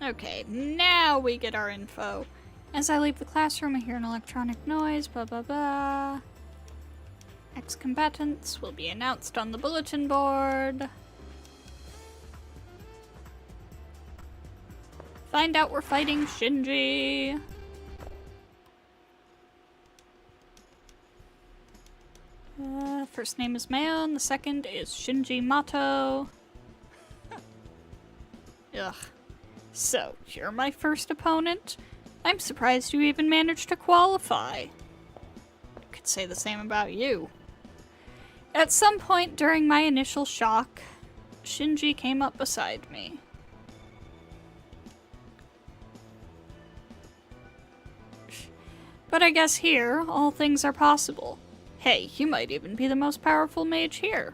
Okay, now we get our info. As I leave the classroom, I hear an electronic noise, blah blah blah. Ex-combatants will be announced on the bulletin board. Find out we're fighting Shinji. First name is Mayo, and the second is Shinji Mato. Ugh. So, you're my first opponent? I'm surprised you even managed to qualify. Could say the same about you. At some point during my initial shock, Shinji came up beside me. But I guess here, all things are possible. Hey, you might even be the most powerful mage here.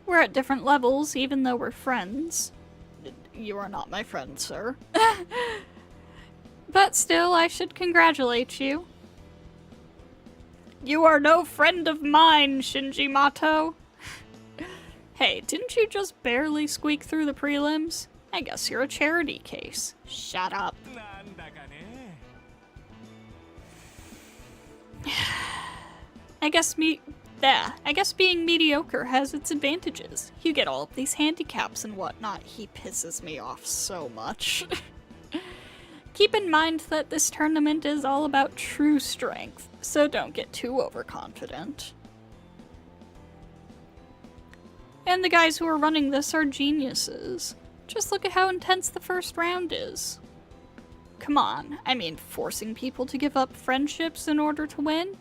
We're at different levels, even though we're friends. You are not my friend, sir. But still, I should congratulate you. You are no friend of mine, Shinji Mato. Hey, didn't you just barely squeak through the prelims? I guess you're a charity case. Shut up. I guess being mediocre has its advantages. You get all of these handicaps and whatnot. He pisses me off so much. Keep in mind that this tournament is all about true strength, so don't get too overconfident. And the guys who are running this are geniuses. Just look at how intense the first round is. Come on, I mean, forcing people to give up friendships in order to win?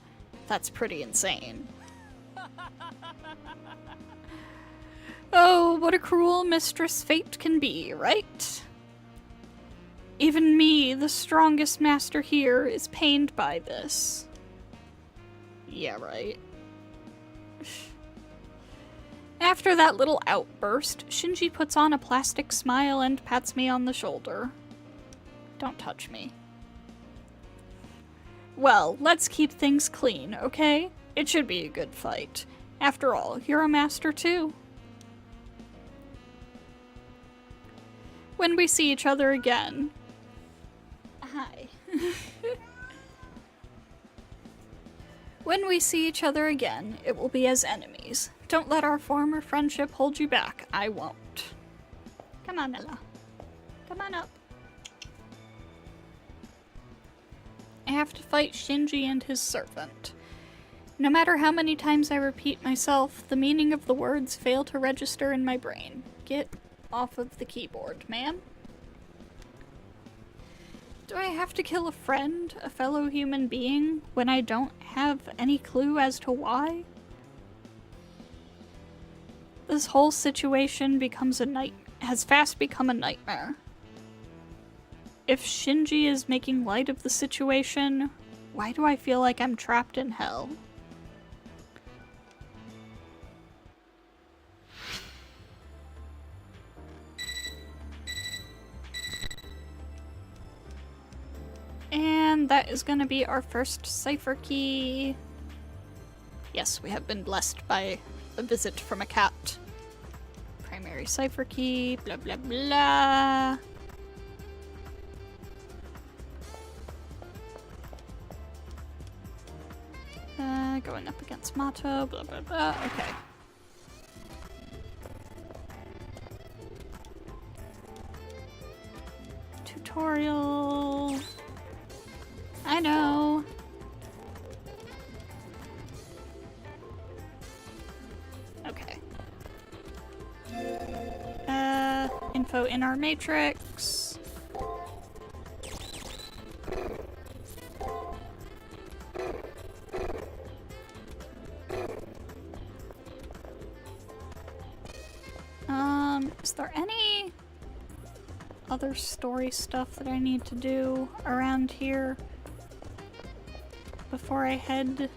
That's pretty insane. Oh, what a cruel mistress fate can be, right? Even me, the strongest master here, is pained by this. Yeah, right. After that little outburst, Shinji puts on a plastic smile and pats me on the shoulder. Don't touch me. Well, let's keep things clean, okay? It should be a good fight. After all, you're a master too. When we see each other again... Hi. When we see each other again, it will be as enemies. Don't let our former friendship hold you back. I won't. Come on, Ella. Come on up. I have to fight Shinji and his servant. No matter how many times I repeat myself, the meaning of the words fail to register in my brain. Get off of the keyboard, ma'am. Do I have to kill a friend, a fellow human being, when I don't have any clue as to why? This whole situation has fast become a nightmare. If Shinji is making light of the situation, why do I feel like I'm trapped in hell? And that is gonna be our first cipher key. Yes, we have been blessed by a visit from a cat. Primary cipher key, blah blah blah. Going up against Mato, blah blah blah, okay. Tutorial. I know. Okay. Info in our matrix. Is there any other story stuff that I need to do around here before I head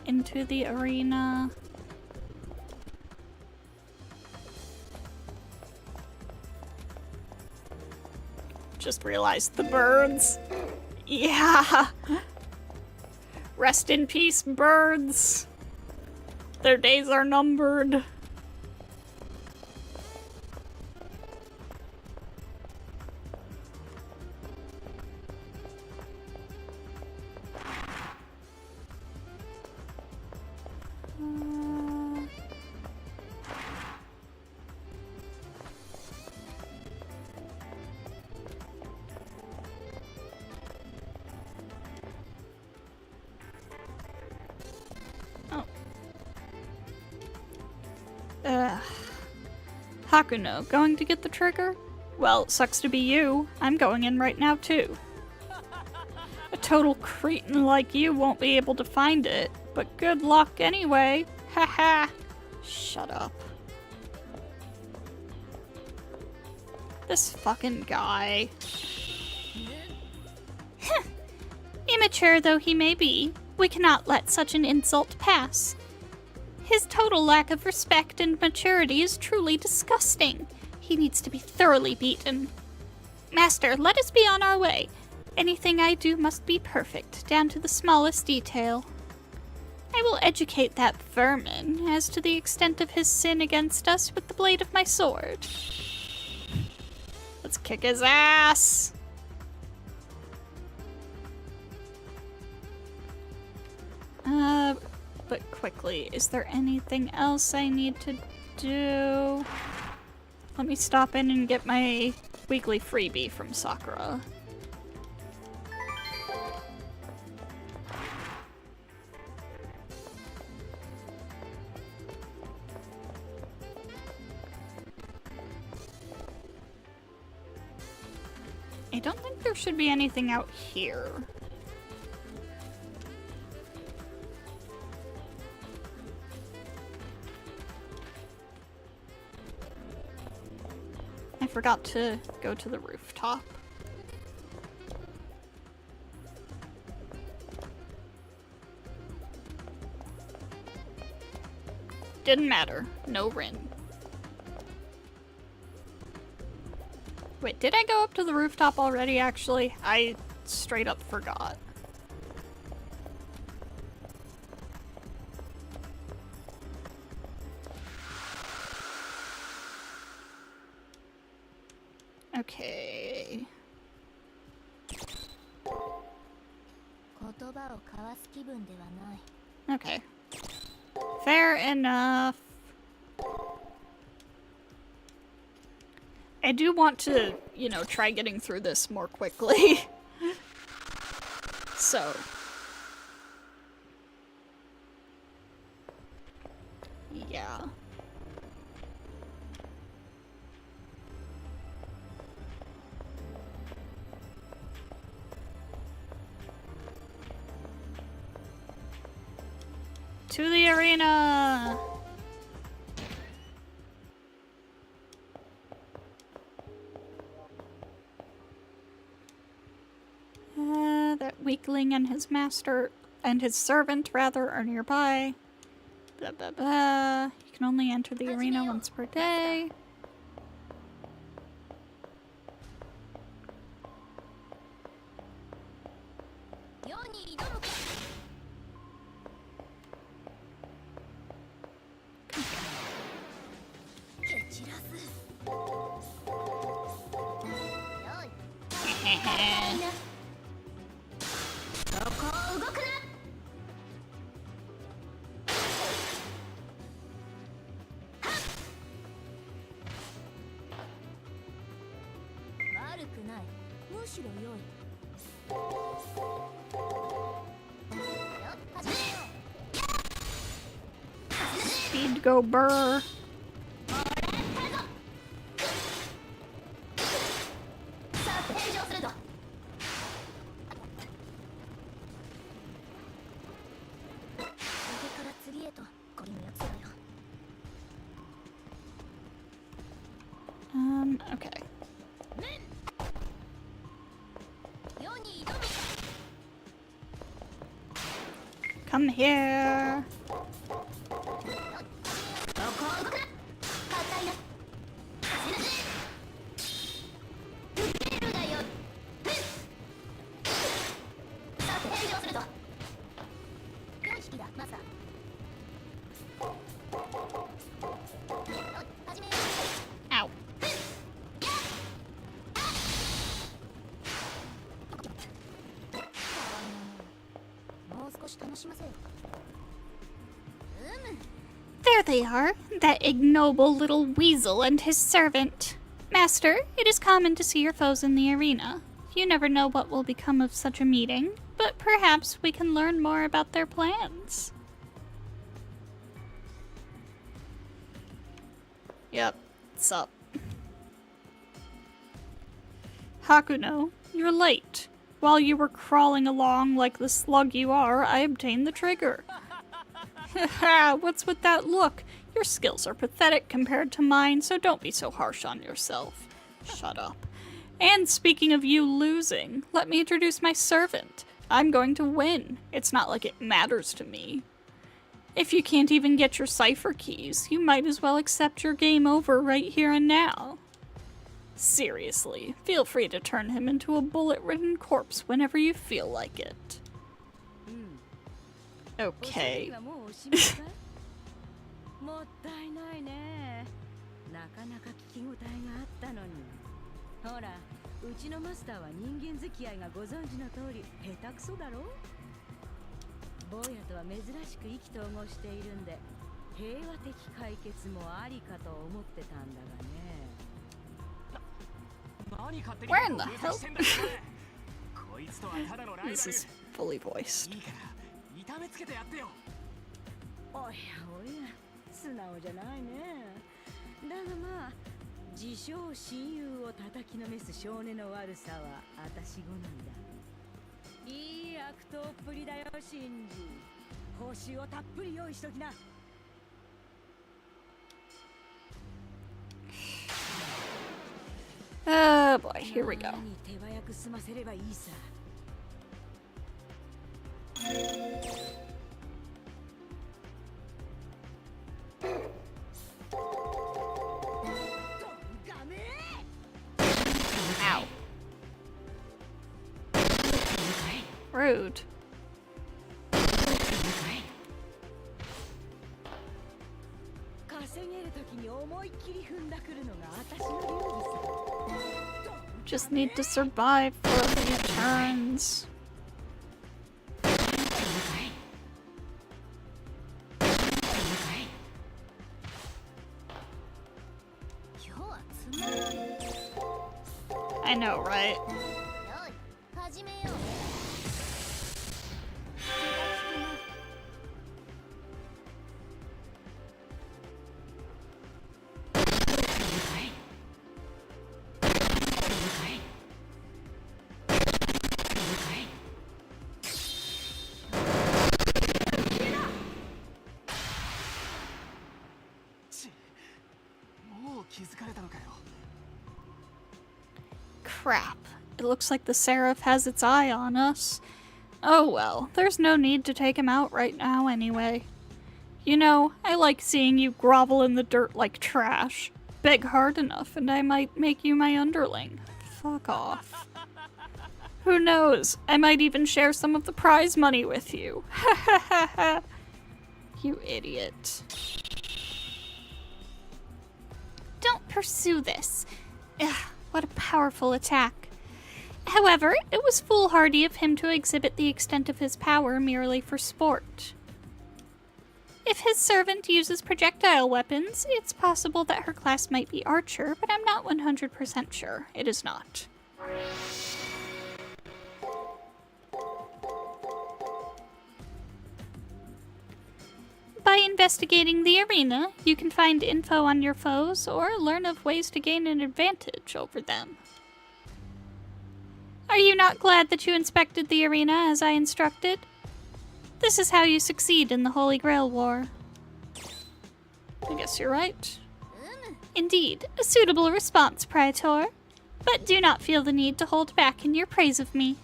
into the arena? Just realized the birds. Yeah! Rest in peace, birds. Their days are numbered. Hakuno, going to get the trigger? Well, sucks to be you. I'm going in right now, too. A total cretin like you won't be able to find it, but good luck anyway. Haha. Shut up. This fucking guy. Immature though he may be, we cannot let such an insult pass. His total lack of respect and maturity is truly disgusting. He needs to be thoroughly beaten. Master, let us be on our way. Anything I do must be perfect, down to the smallest detail. I will educate that vermin as to the extent of his sin against us with the blade of my sword. Let's kick his ass! But quickly, is there anything else I need to do? Let me stop in and get my weekly freebie from Sakura. I don't think there should be anything out here. I forgot to go to the rooftop. Didn't matter. No Rin. Wait, did I go up to the rooftop already, actually? I straight up forgot. Okay. Okay. Fair enough. I do want to, you know, try getting through this more quickly. So. Yeah. To the arena! That weakling and his master, and his servant, rather, are nearby. Blah blah blah. You can only enter the arena once per day. Speed go burr. Okay. Come here. Ow. There they are, that ignoble little weasel and his servant. Master, it is common to see your foes in the arena. You never know what will become of such a meeting, but perhaps we can learn more about their plans. Yep, what's up? Hakuno, you're late. While you were crawling along like the slug you are, I obtained the trigger. Haha, what's with that look? Your skills are pathetic compared to mine, so don't be so harsh on yourself. Shut up. And speaking of you losing, let me introduce my servant. I'm going to win. It's not like it matters to me. If you can't even get your cipher keys, you might as well accept your game over right here and now. Seriously, feel free to turn him into a bullet-ridden corpse whenever you feel like it. Okay. もったいないね。なかなか聞き応えがあったのに。ほら、うちのマスターは人間付き合いがご存知の通り下手くそだろ。坊やとは珍しく意気投合しているんで、平和的解決もありかと思ってたんだがね。Where in the hell? This is fully voiced. おやおや、素直じゃないね。だがまあ、自称親友を叩きのめす少年の悪さは私好みだ。いい悪党っぷりだよ、シンジ。報酬をたっぷり用意しときな。Oh boy, here we go. に手早く済ませればいいさ。Ow. Rude. 稼げるときに思いっきり踏んだくるのが私の流儀さ。 Just need to survive for a few turns. I know, right? 始めよう。 もう気づかれたのかよ。 Crap. It looks like the Seraph has its eye on us. Oh well, there's no need to take him out right now anyway. You know, I like seeing you grovel in the dirt like trash. Beg hard enough and I might make you my underling. Fuck off. Who knows? I might even share some of the prize money with you. Ha ha ha ha. You idiot. Don't pursue this. Ugh, what a powerful attack. However, it was foolhardy of him to exhibit the extent of his power merely for sport. If his servant uses projectile weapons, it's possible that her class might be archer, but I'm not 100% sure. It is not. By investigating the arena, you can find info on your foes or learn of ways to gain an advantage over them. Are you not glad that you inspected the arena as I instructed? This is how you succeed in the Holy Grail War. I guess you're right. Indeed, a suitable response, Praetor. But do not feel the need to hold back in your praise of me.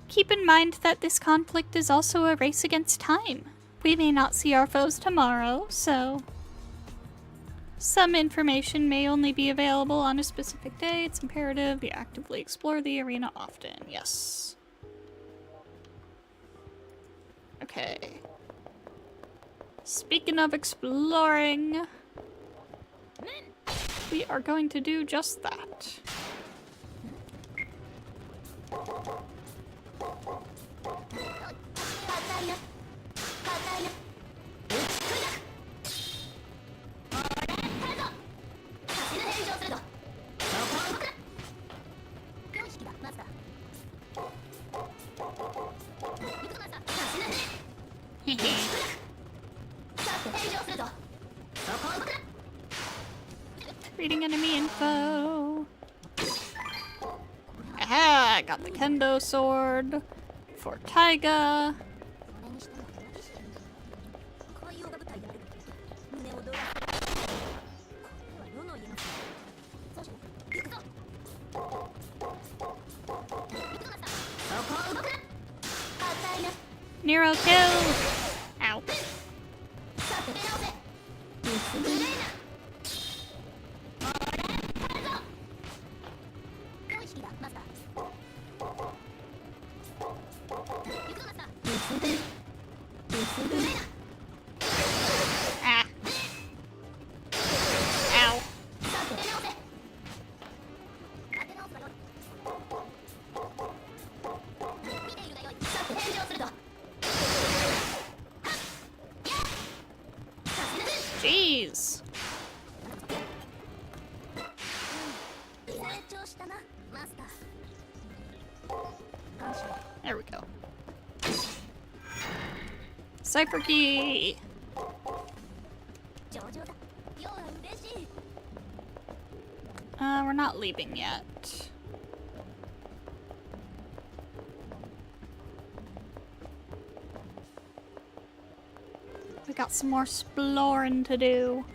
Keep in mind that this conflict is also a race against time. We may not see our foes tomorrow, so... Some information may only be available on a specific day. It's imperative you actively explore the arena often. Yes. Okay. Speaking of exploring, we are going to do just that. Reading enemy info. Aha! I got the kendo sword for Taiga. Nero kill! Ow. Ah. Ow. Jeez. There we go. Cipher key! We're not leaving yet. We got some more exploring to do.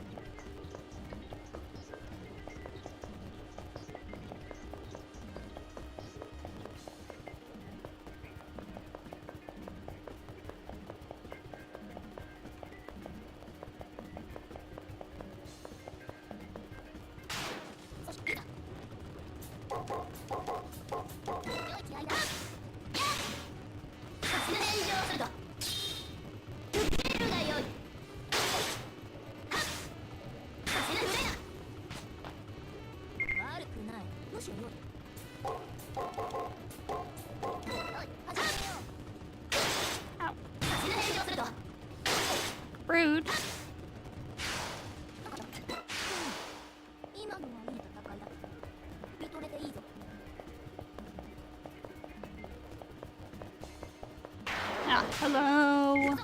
Hello.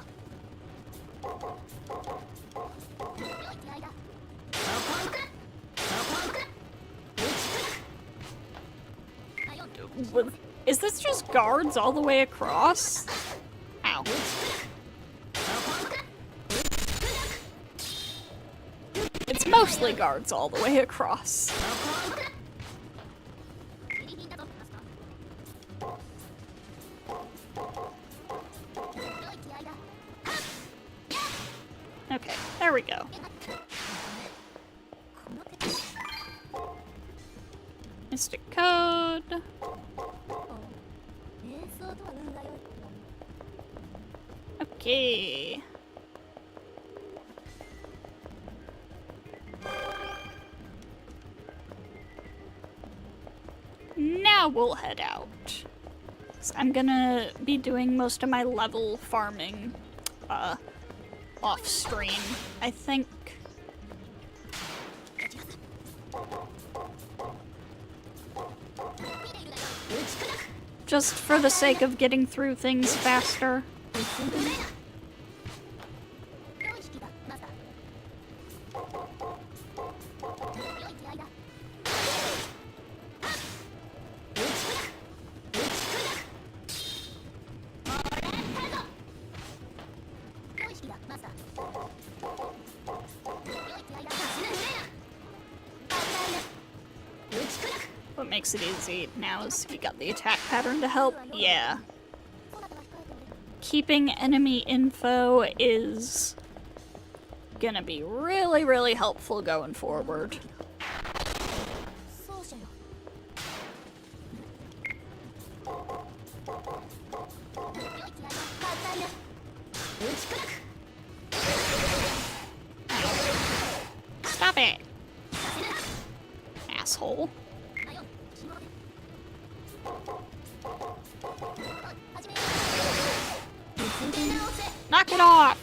Is this just guards all the way across? Ow. It's mostly guards all the way across. Okay, there we go. Mystic code. Okay. Now we'll head out. So I'm gonna be doing most of my level farming off stream, I think. Just for the sake of getting through things faster. What makes it easy now is you got the attack pattern to help. Yeah. Keeping enemy info is gonna be really, really helpful going forward. Stop it! Asshole. Knock it off!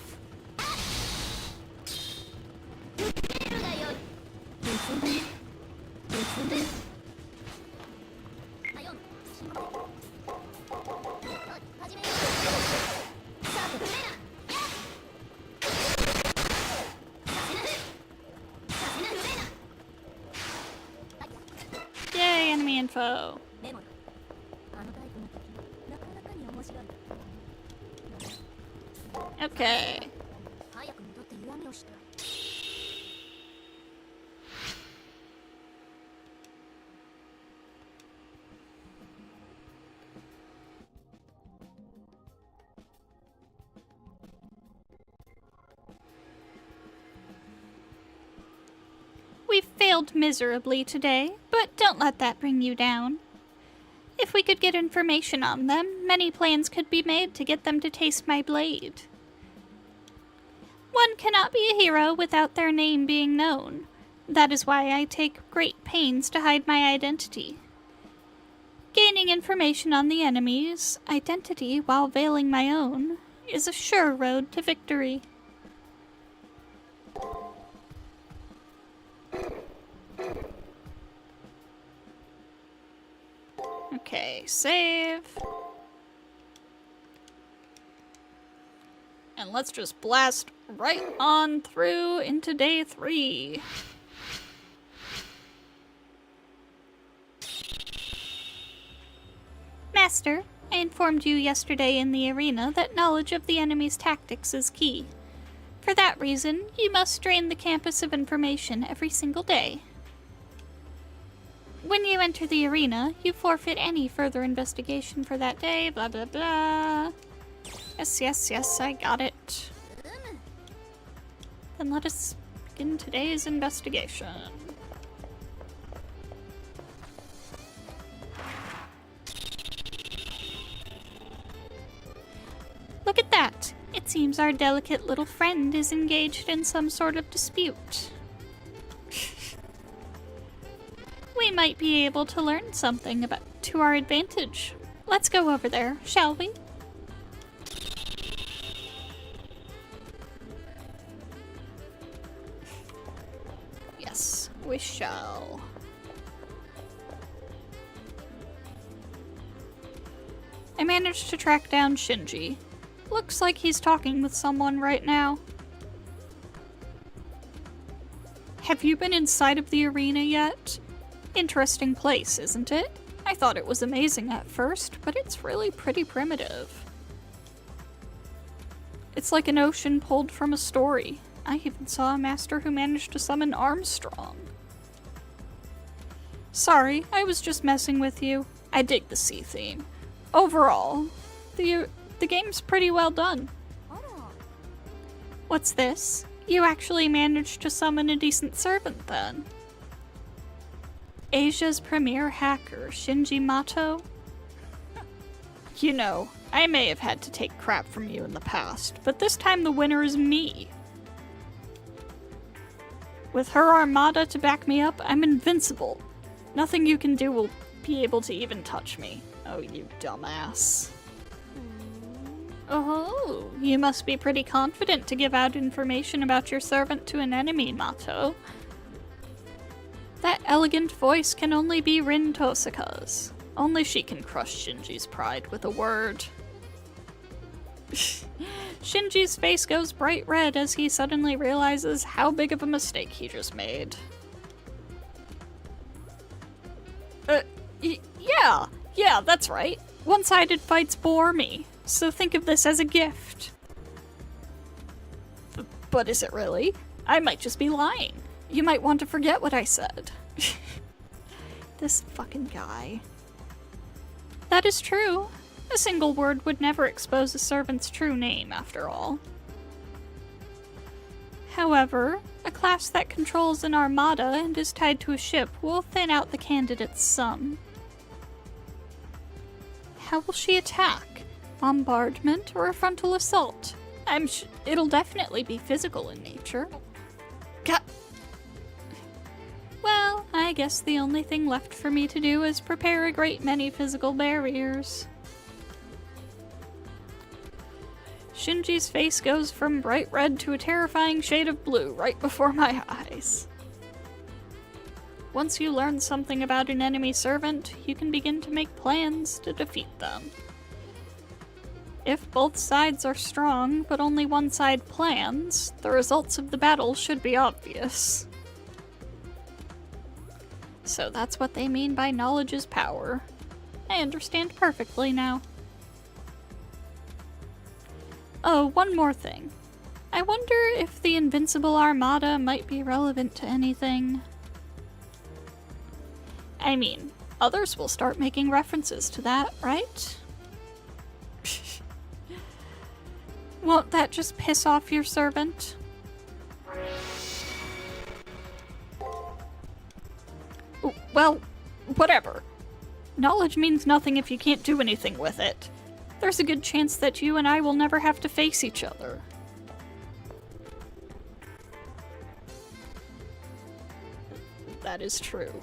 Yay, enemy info. Okay. We failed miserably today, but don't let that bring you down. If we could get information on them, many plans could be made to get them to taste my blade. One cannot be a hero without their name being known. That is why I take great pains to hide my identity. Gaining information on the enemy's identity while veiling my own is a sure road to victory. Okay, save. And let's just blast right on through into day 3. Master, I informed you yesterday in the arena that knowledge of the enemy's tactics is key. For that reason, you must drain the campus of information every single day. When you enter the arena, you forfeit any further investigation for that day, blah blah blah. Yes, I got it. Then let us begin today's investigation. Look at that! It seems our delicate little friend is engaged in some sort of dispute. We might be able to learn something to our advantage. Let's go over there, shall we? Yes, we shall. I managed to track down Shinji. Looks like he's talking with someone right now. Have you been inside of the arena yet? Interesting place, isn't it? I thought it was amazing at first, but it's really pretty primitive. It's like an ocean pulled from a story. I even saw a master who managed to summon Armstrong. Sorry, I was just messing with you. I dig the sea theme. Overall, the game's pretty well done. What's this? You actually managed to summon a decent servant then. Asia's premier hacker, Shinji Mato? You know, I may have had to take crap from you in the past, but this time the winner is me. With her armada to back me up, I'm invincible. Nothing you can do will be able to even touch me. Oh, you dumbass. Oh, you must be pretty confident to give out information about your servant to an enemy, Mato. That elegant voice can only be Rin Tosaka's. Only she can crush Shinji's pride with a word. Shinji's face goes bright red as he suddenly realizes how big of a mistake he just made. Yeah, that's right. One-sided fights bore me, so think of this as a gift. But is it really? I might just be lying. You might want to forget what I said. This fucking guy. That is true. A single word would never expose a servant's true name, after all. However, a class that controls an armada and is tied to a ship will thin out the candidates some. How will she attack? Bombardment or a frontal assault? It'll definitely be physical in nature. Well, I guess the only thing left for me to do is prepare a great many physical barriers. Shinji's face goes from bright red to a terrifying shade of blue right before my eyes. Once you learn something about an enemy servant, you can begin to make plans to defeat them. If both sides are strong, but only one side plans, the results of the battle should be obvious. So that's what they mean by knowledge is power. I understand perfectly now. Oh, one more thing. I wonder if the Invincible Armada might be relevant to anything. I mean, others will start making references to that, right? Won't that just piss off your servant? Well, whatever. Knowledge means nothing if you can't do anything with it. There's a good chance that you and I will never have to face each other. That is true.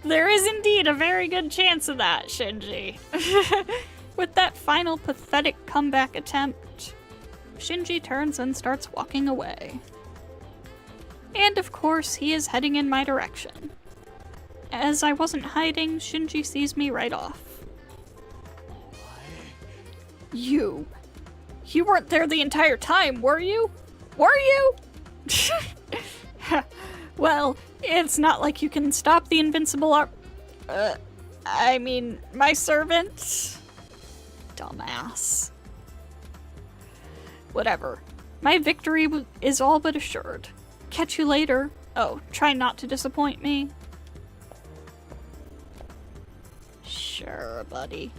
There is indeed a very good chance of that, Shinji. With that final pathetic comeback attempt, Shinji turns and starts walking away. And of course, he is heading in my direction. As I wasn't hiding, Shinji sees me right off. You weren't there the entire time, were you? Were you? Well, it's not like you can stop the invincible my servant? Dumbass. Whatever. My victory is all but assured. Catch you later. Oh, try not to disappoint me. Sure, buddy.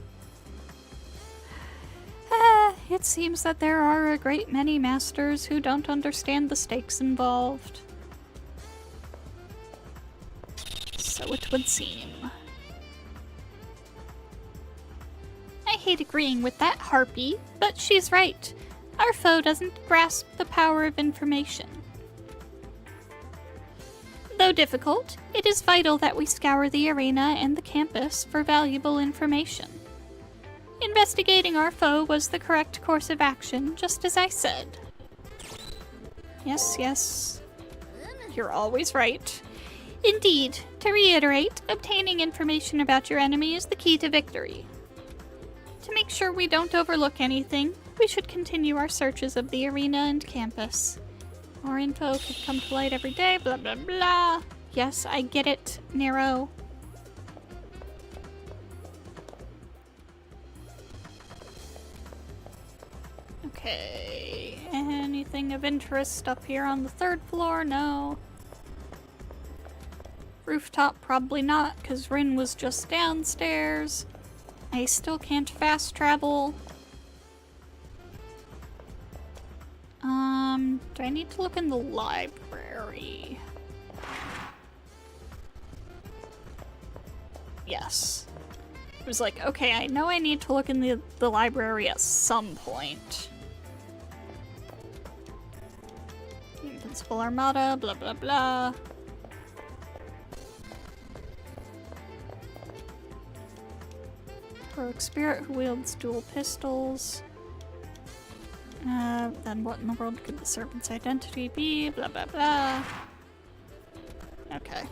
It seems that there are a great many masters who don't understand the stakes involved. So it would seem. I hate agreeing with that harpy, but she's right. Our foe doesn't grasp the power of information. Though difficult, it is vital that we scour the arena and the campus for valuable information. Investigating our foe was the correct course of action, just as I said. Yes. You're always right. Indeed, to reiterate, obtaining information about your enemy is the key to victory. To make sure we don't overlook anything, we should continue our searches of the arena and campus. More info could come to light every day, blah blah blah. Yes, I get it, Nero. Okay, anything of interest up here on the 3rd floor? No. Rooftop, probably not, because Rin was just downstairs. I still can't fast travel. Do I need to look in the library? Yes. It was like, okay, I know I need to look in the library at some point. Invincible Armada, blah blah blah. Heroic spirit who wields dual pistols. Then what in the world could the serpent's identity be? Blah blah blah. Okay.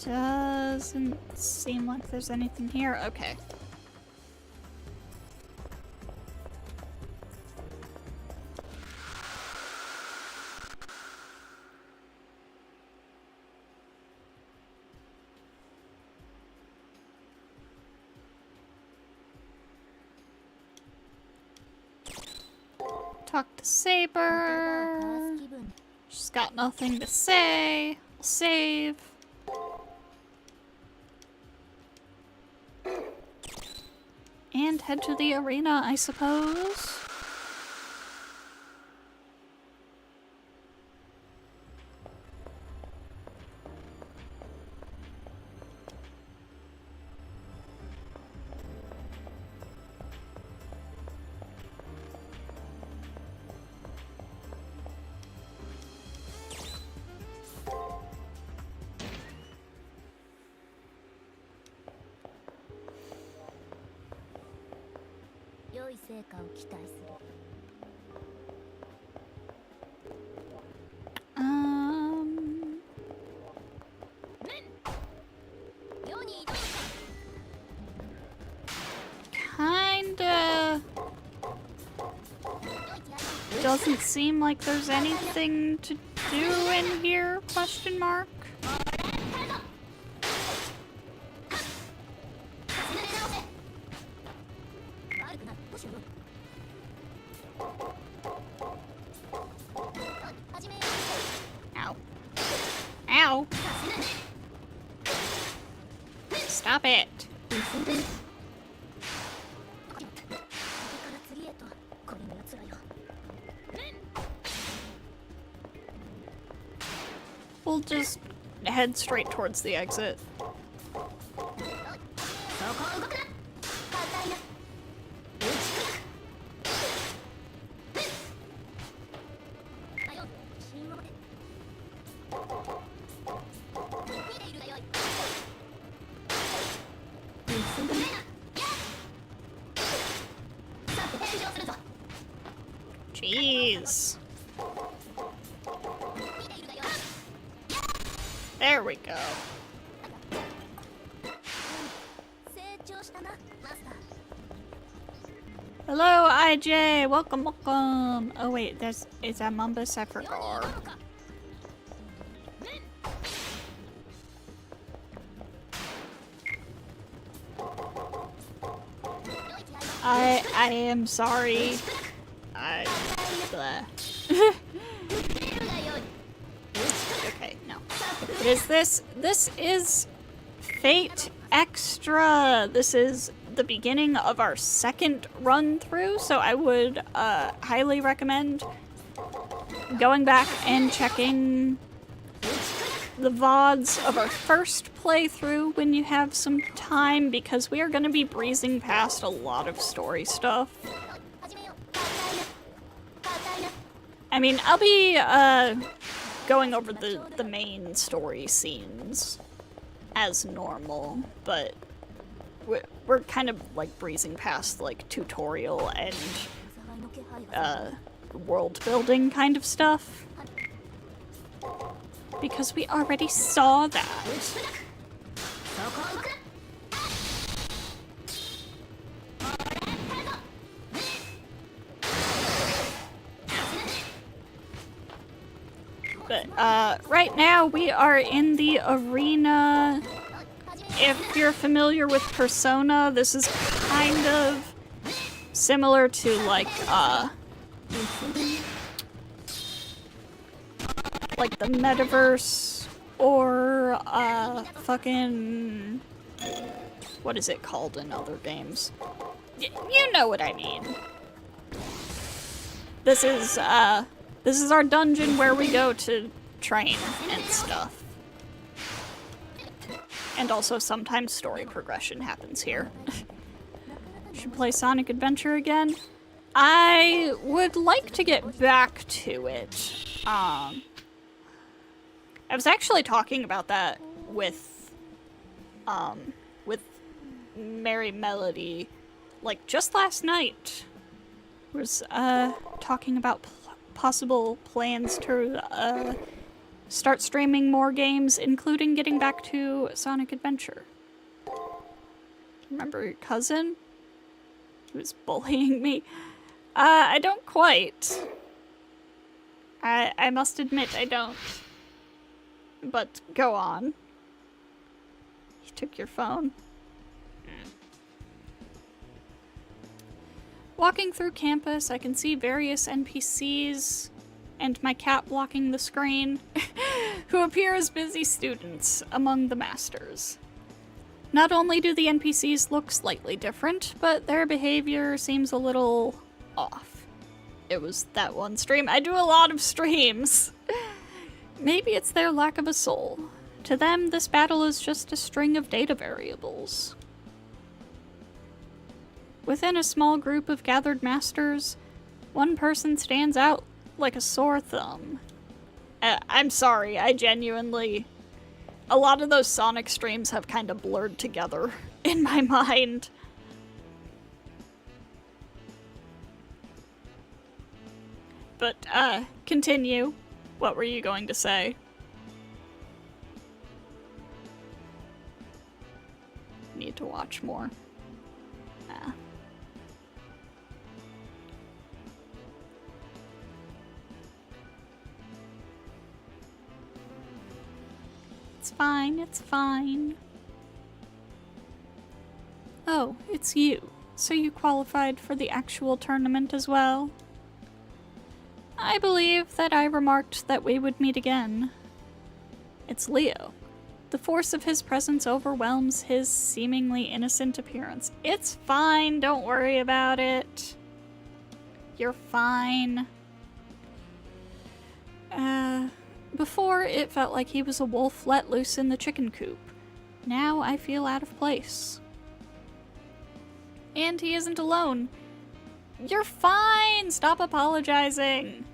Doesn't seem like there's anything here. Okay. Talk to Saber. She's got nothing to say. We'll save. And head to the arena, I suppose. Kinda doesn't seem like there's anything to do in here, question mark. Ow. Ow. Stop it. We'll just head straight towards the exit. Jeez. There we go. Hello, IJ. Welcome, welcome. Oh wait, is that Mumbus? I forgot. I am sorry. Okay, no. What is this? This is Fate Extra. This is the beginning of our 2nd run through, so I would highly recommend going back and checking the VODs of our 1st playthrough when you have some time, because we are going to be breezing past a lot of story stuff. I mean, I'll be going over the main story scenes. as normal, but we're kind of like breezing past like tutorial and world building kind of stuff because we already saw that. But right now we are in the arena. If you're familiar with Persona, this is kind of similar to like the metaverse or fucking what is it called in other games? You know what I mean. This is our dungeon where we go to train and stuff. And also sometimes story progression happens here. Should play Sonic Adventure again? I would like to get back to it. I was actually talking about that with Mary Melody, like just last night. Was talking about possible plans to start streaming more games, including getting back to Sonic Adventure. Remember your cousin? He was bullying me. I don't quite. I must admit I don't. But go on. He took your phone. Walking through campus, I can see various NPCs and my cat blocking the screen, who appear as busy students among the masters. Not only do the NPCs look slightly different, but their behavior seems a little off. It was that one stream. I do a lot of streams. Maybe it's their lack of a soul. To them, this battle is just a string of data variables. Within a small group of gathered masters, one person stands out like a sore thumb. I'm sorry, I genuinely... A lot of those Sonic streams have kind of blurred together in my mind. But, continue. What were you going to say? Need to watch more. It's fine, it's fine. Oh, it's you. So you qualified for the actual tournament as well? I believe that I remarked that we would meet again. It's Leo. The force of his presence overwhelms his seemingly innocent appearance. It's fine, don't worry about it. You're fine. Before, it felt like he was a wolf let loose in the chicken coop. Now I feel out of place. And he isn't alone. You're fine! Stop apologizing!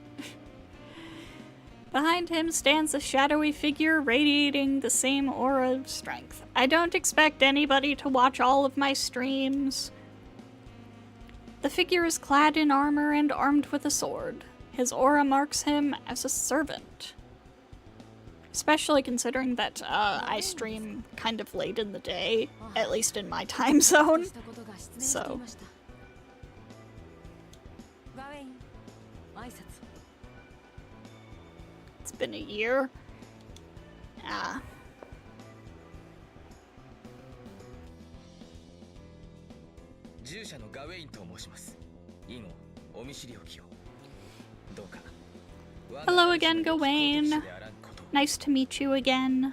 Behind him stands a shadowy figure radiating the same aura of strength. I don't expect anybody to watch all of my streams. The figure is clad in armor and armed with a sword. His aura marks him as a servant. Especially considering that I stream kind of late in the day, at least in my time zone. So. It's been a year. Ah. Hello again, Gawain. Nice to meet you again.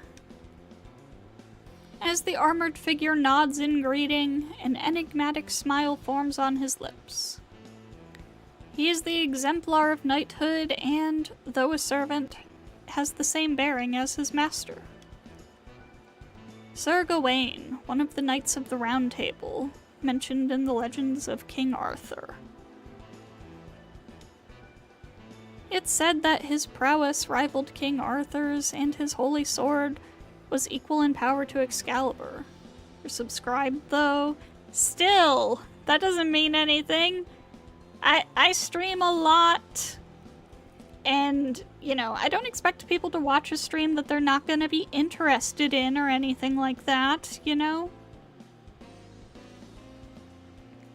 As the armored figure nods in greeting, an enigmatic smile forms on his lips. He is the exemplar of knighthood and, though a servant, has the same bearing as his master. Sir Gawain, one of the Knights of the Round Table, mentioned in the legends of King Arthur. It's said that his prowess rivaled King Arthur's, and his holy sword was equal in power to Excalibur. You're subscribed though. Still, that doesn't mean anything. I stream a lot, and, you know, I don't expect people to watch a stream that they're not gonna be interested in or anything like that, you know?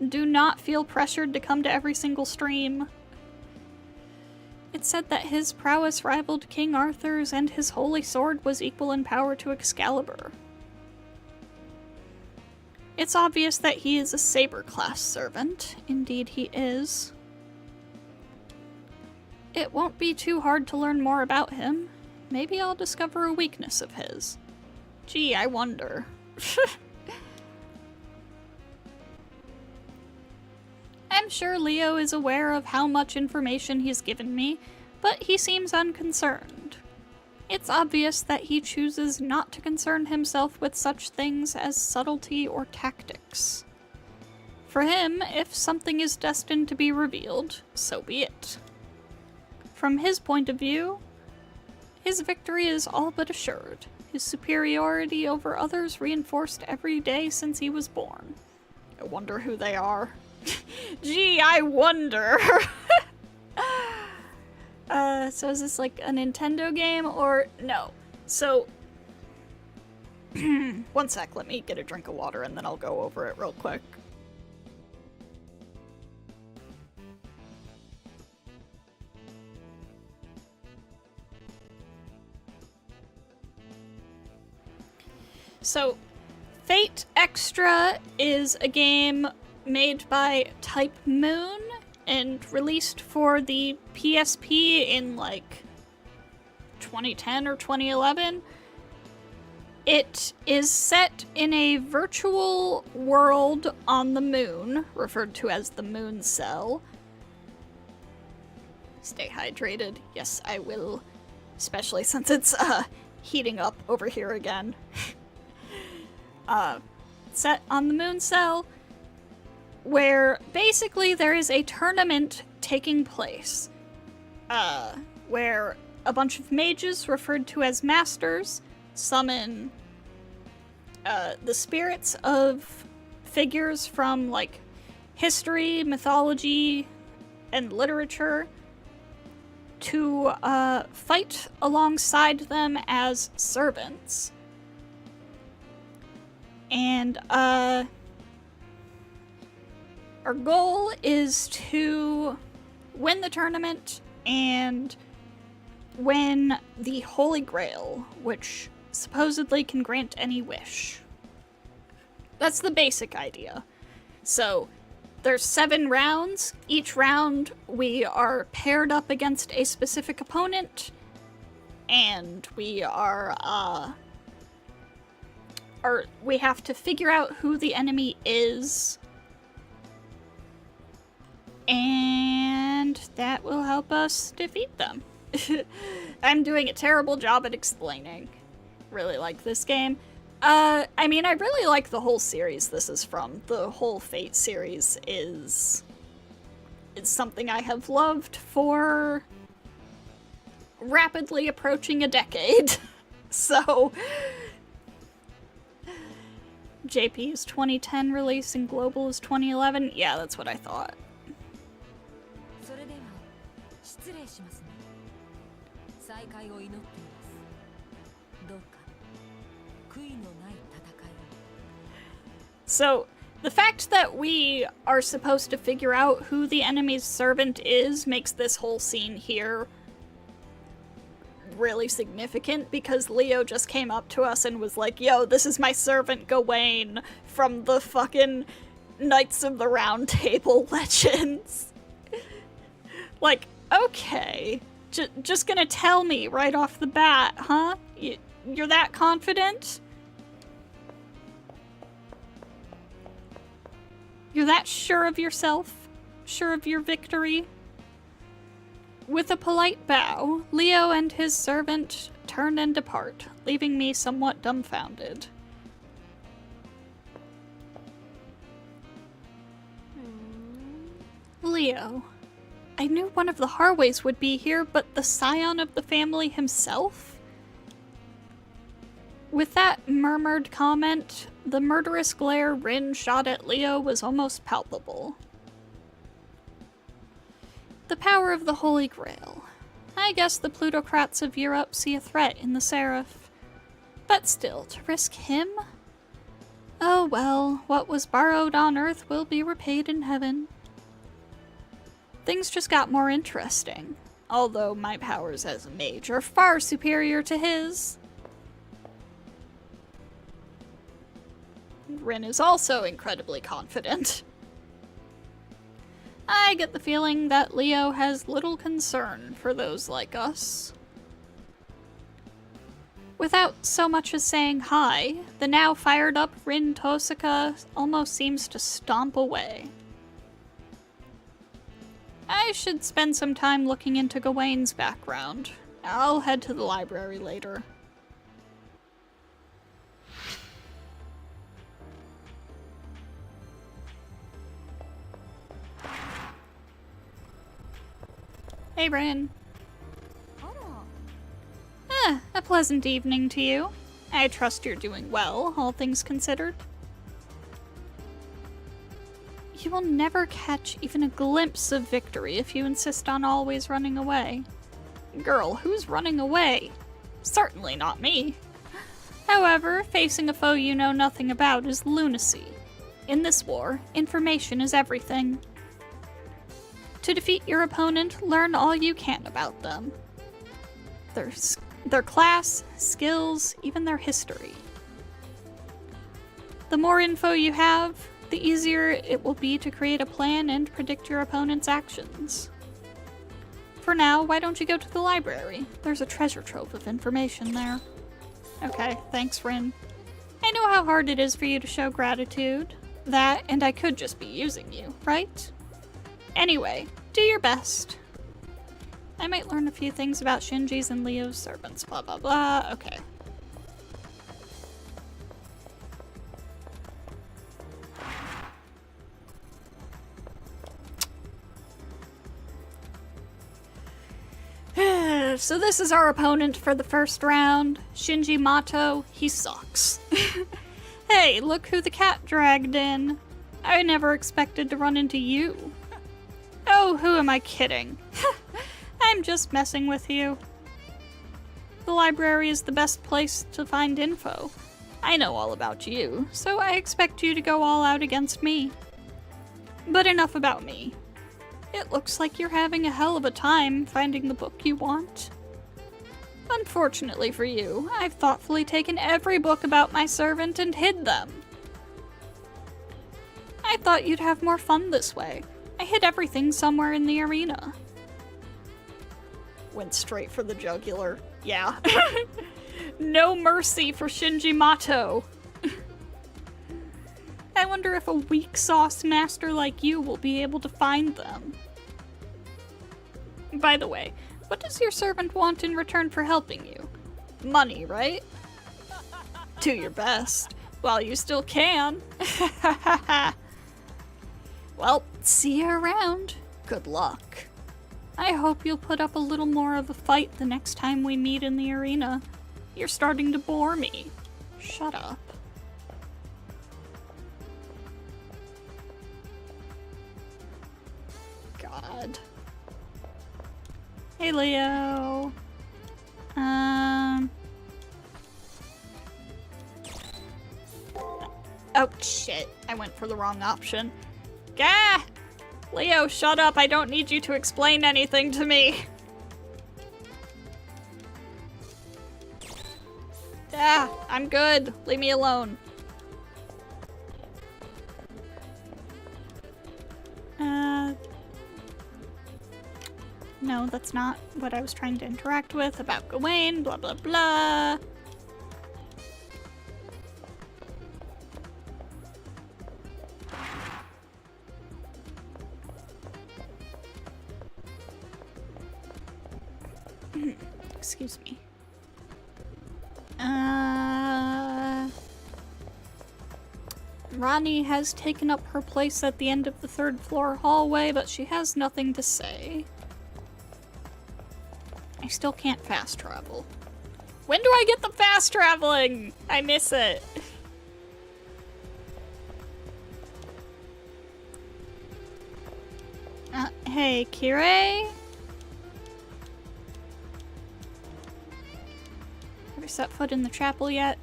Do not feel pressured to come to every single stream. It said that his prowess rivaled King Arthur's and his holy sword was equal in power to Excalibur. It's obvious that he is a saber-class servant. Indeed he is. It won't be too hard to learn more about him. Maybe I'll discover a weakness of his. Gee, I wonder. I'm sure Leo is aware of how much information he's given me, but he seems unconcerned. It's obvious that he chooses not to concern himself with such things as subtlety or tactics. For him, if something is destined to be revealed, so be it. From his point of view, his victory is all but assured, his superiority over others reinforced every day since he was born. I wonder who they are. Gee, I wonder! So is this like a Nintendo game or no? So, one sec, let me get a drink of water and then I'll go over it real quick. So, Fate Extra is a game made by Type Moon and released for the PSP in like 2010 or 2011. It is set in a virtual world on the moon, referred to as the Moon Cell. Stay hydrated. Yes, I will. Especially since it's heating up over here again. Set on the Moon Cell, where basically there is a tournament taking place, where a bunch of mages, referred to as masters, summon the spirits of figures from, like, history, mythology, and literature to fight alongside them as servants. And, our goal is to win the tournament and win the Holy Grail, which supposedly can grant any wish. That's the basic idea. So, there's 7 rounds. Each round we are paired up against a specific opponent, and we we have to figure out who the enemy is, and that will help us defeat them. I'm doing a terrible job at explaining. Really like this game. I mean, I really like the whole series this is from. The whole Fate series is something I have loved for rapidly approaching a decade. So, JP is 2010 release and Global is 2011. Yeah, that's what I thought. So, the fact that we are supposed to figure out who the enemy's servant is makes this whole scene here really significant, because Leo just came up to us and was like, yo, this is my servant Gawain from the fucking Knights of the Round Table legends. Like, okay. Just gonna tell me right off the bat, huh? You're that confident? You're that sure of yourself? Sure of your victory? With a polite bow, Leo and his servant turn and depart, leaving me somewhat dumbfounded. Leo. I knew one of the Harways would be here, but the scion of the family himself? With that murmured comment, the murderous glare Rin shot at Leo was almost palpable. The power of the Holy Grail. I guess the plutocrats of Europe see a threat in the Seraph. But still, to risk him? Oh well, what was borrowed on Earth will be repaid in heaven. Things just got more interesting, although my powers as a mage are far superior to his. Rin is also incredibly confident. I get the feeling that Leo has little concern for those like us. Without so much as saying hi, the now fired up Rin Tosaka almost seems to stomp away. I should spend some time looking into Gawain's background. I'll head to the library later. Hey, Rin. A pleasant evening to you. I trust you're doing well, all things considered. You will never catch even a glimpse of victory if you insist on always running away. Girl, who's running away? Certainly not me. However, facing a foe you know nothing about is lunacy. In this war, information is everything. To defeat your opponent, learn all you can about them. Their class, skills, even their history. The more info you have, the easier it will be to create a plan and predict your opponent's actions. For now, why don't you go to the library? There's a treasure trove of information there. Okay, thanks, Rin. I know how hard it is for you to show gratitude. That, and I could just be using you, right? Anyway, do your best. I might learn a few things about Shinji's and Leo's servants, blah blah blah. Okay. So this is our opponent for the first round. Shinji Mato, he sucks. Hey, look who the cat dragged in. I never expected to run into you. Oh, who am I kidding? I'm just messing with you. The library is the best place to find info. I know all about you, so I expect you to go all out against me. But enough about me. It looks like you're having a hell of a time finding the book you want. Unfortunately for you, I've thoughtfully taken every book about my servant and hid them. I thought you'd have more fun this way. I hid everything somewhere in the arena. Went straight for the jugular. Yeah. No mercy for Shinji Mato. I wonder if a weak sauce master like you will be able to find them. By the way, what does your servant want in return for helping you? Money, right? Do your best, while you still can. Well, see you around. Good luck. I hope you'll put up a little more of a fight the next time we meet in the arena. You're starting to bore me. Shut up. God. Hey, Leo. Oh, shit. I went for the wrong option. Gah! Leo, shut up. I don't need you to explain anything to me. Ah, I'm good. Leave me alone. No, that's not what I was trying to interact with about Gawain, blah blah blah. Excuse me. Rani has taken up her place at the end of the third floor hallway, but she has nothing to say. I still can't fast travel. When do I get the fast traveling? I miss it. Hey, Kirei? Have you set foot in the chapel yet?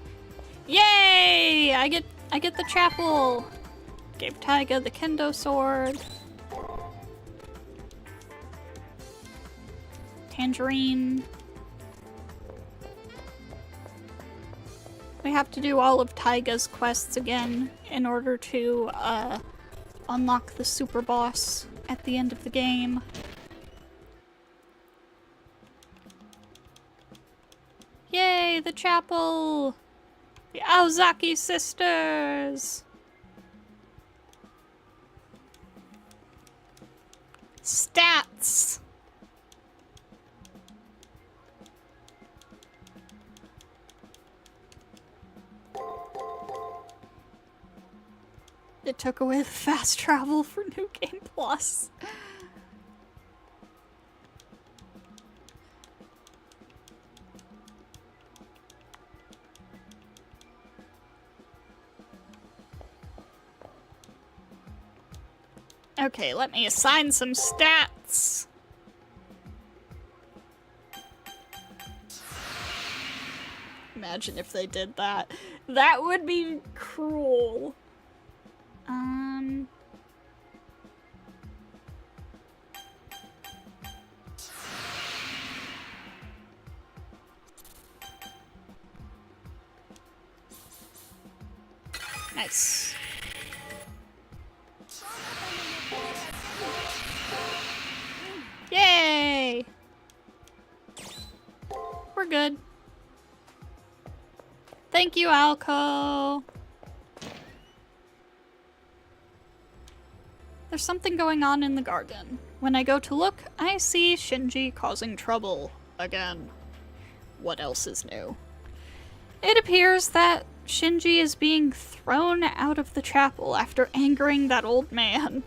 Yay! I get the chapel. Gave Taiga the kendo sword. Tangerine. We have to do all of Taiga's quests again in order to unlock the super boss at the end of the game. Yay, the chapel! The Aozaki sisters! Stats! It took away the fast travel for New Game Plus. Okay, let me assign some stats. Imagine if they did that. That would be cruel. Nice. Yay! We're good. Thank you, Alco. There's something going on in the garden. When I go to look, I see Shinji causing trouble again. What else is new? It appears that Shinji is being thrown out of the chapel after angering that old man.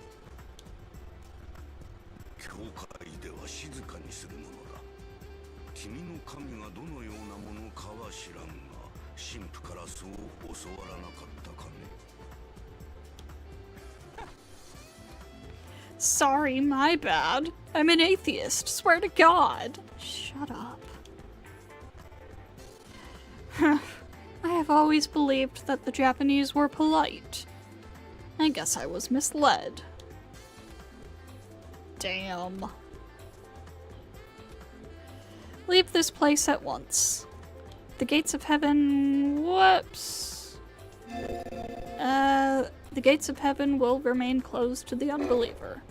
Sorry, my bad. I'm an atheist, swear to God. Shut up. I have always believed that the Japanese were polite. I guess I was misled. Damn. Leave this place at once. The gates of heaven... Whoops. The gates of heaven will remain closed to the unbeliever.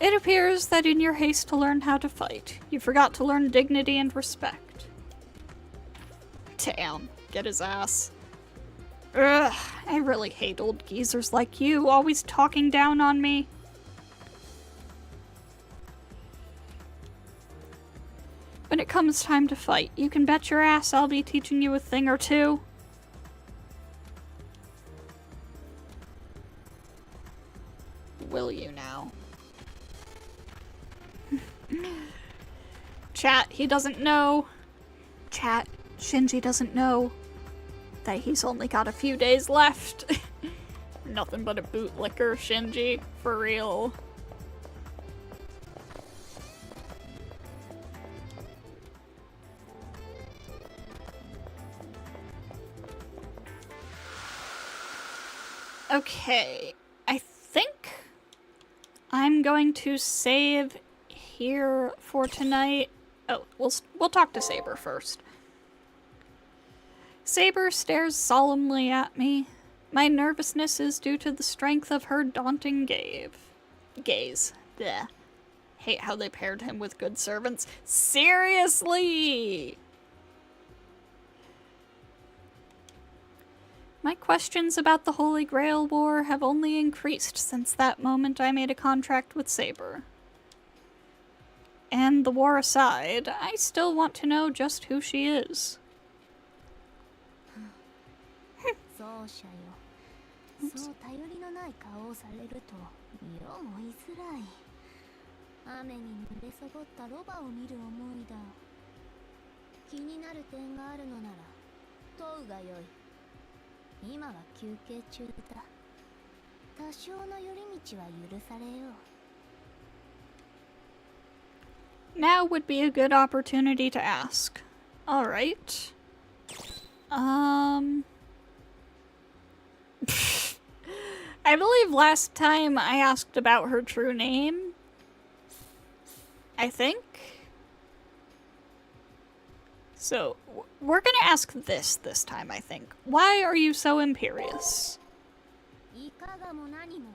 It appears that in your haste to learn how to fight, you forgot to learn dignity and respect. Damn. Get his ass. Ugh, I really hate old geezers like you, always talking down on me. When it comes time to fight, you can bet your ass I'll be teaching you a thing or two. Will you now? Chat, he doesn't know. Chat, Shinji doesn't know that he's only got a few days left. Nothing but a bootlicker, Shinji. For real. Okay, I think I'm going to save here for tonight. Oh, we'll talk to Saber first. Saber stares solemnly at me. My nervousness is due to the strength of her daunting gaze. Blech. Hate how they paired him with good servants. Seriously! My questions about the Holy Grail War have only increased since that moment I made a contract with Saber. And the war aside, I still want to know just who she is. 気になる点があるのなら問うがよい。今は休憩中だ。多少の寄り道は許されよう。 Now would be a good opportunity to ask. Alright. I believe last time I asked about her true name. I think. So, we're gonna ask this time, I think. Why are you so imperious? いかがも何も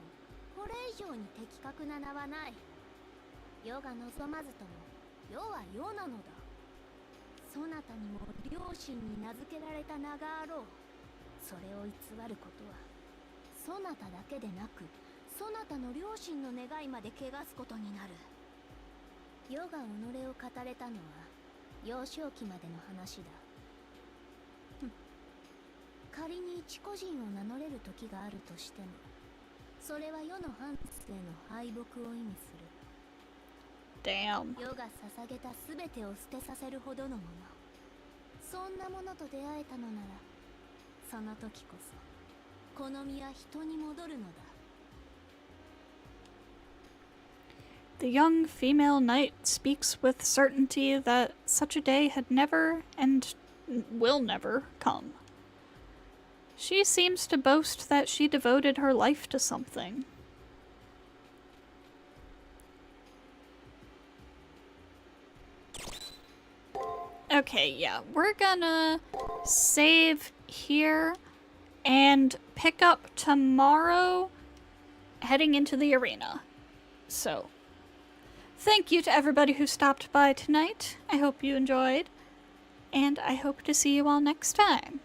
これ以上に的確な名はない。世が望まずとも世は世なのだ。そなたにも両親に名付けられた名があろう。それを偽ることはそなただけでなくそなたの両親の願いまで汚すことになる。世が己を語れたのは幼少期までの話だ。仮に一個人を名乗れる時があるとしても、それは世のハンスへの敗北を意味する。 Damn. 世が捧げた全てを捨てさせるほどのもの。そんなものと出会えたのなら、その時こそこの身は人に戻るのだ。 The young female knight speaks with certainty that such a day had never and will never come. She seems to boast that she devoted her life to something. Okay, yeah, we're gonna save here and pick up tomorrow heading into the arena. So, thank you to everybody who stopped by tonight. I hope you enjoyed, and I hope to see you all next time.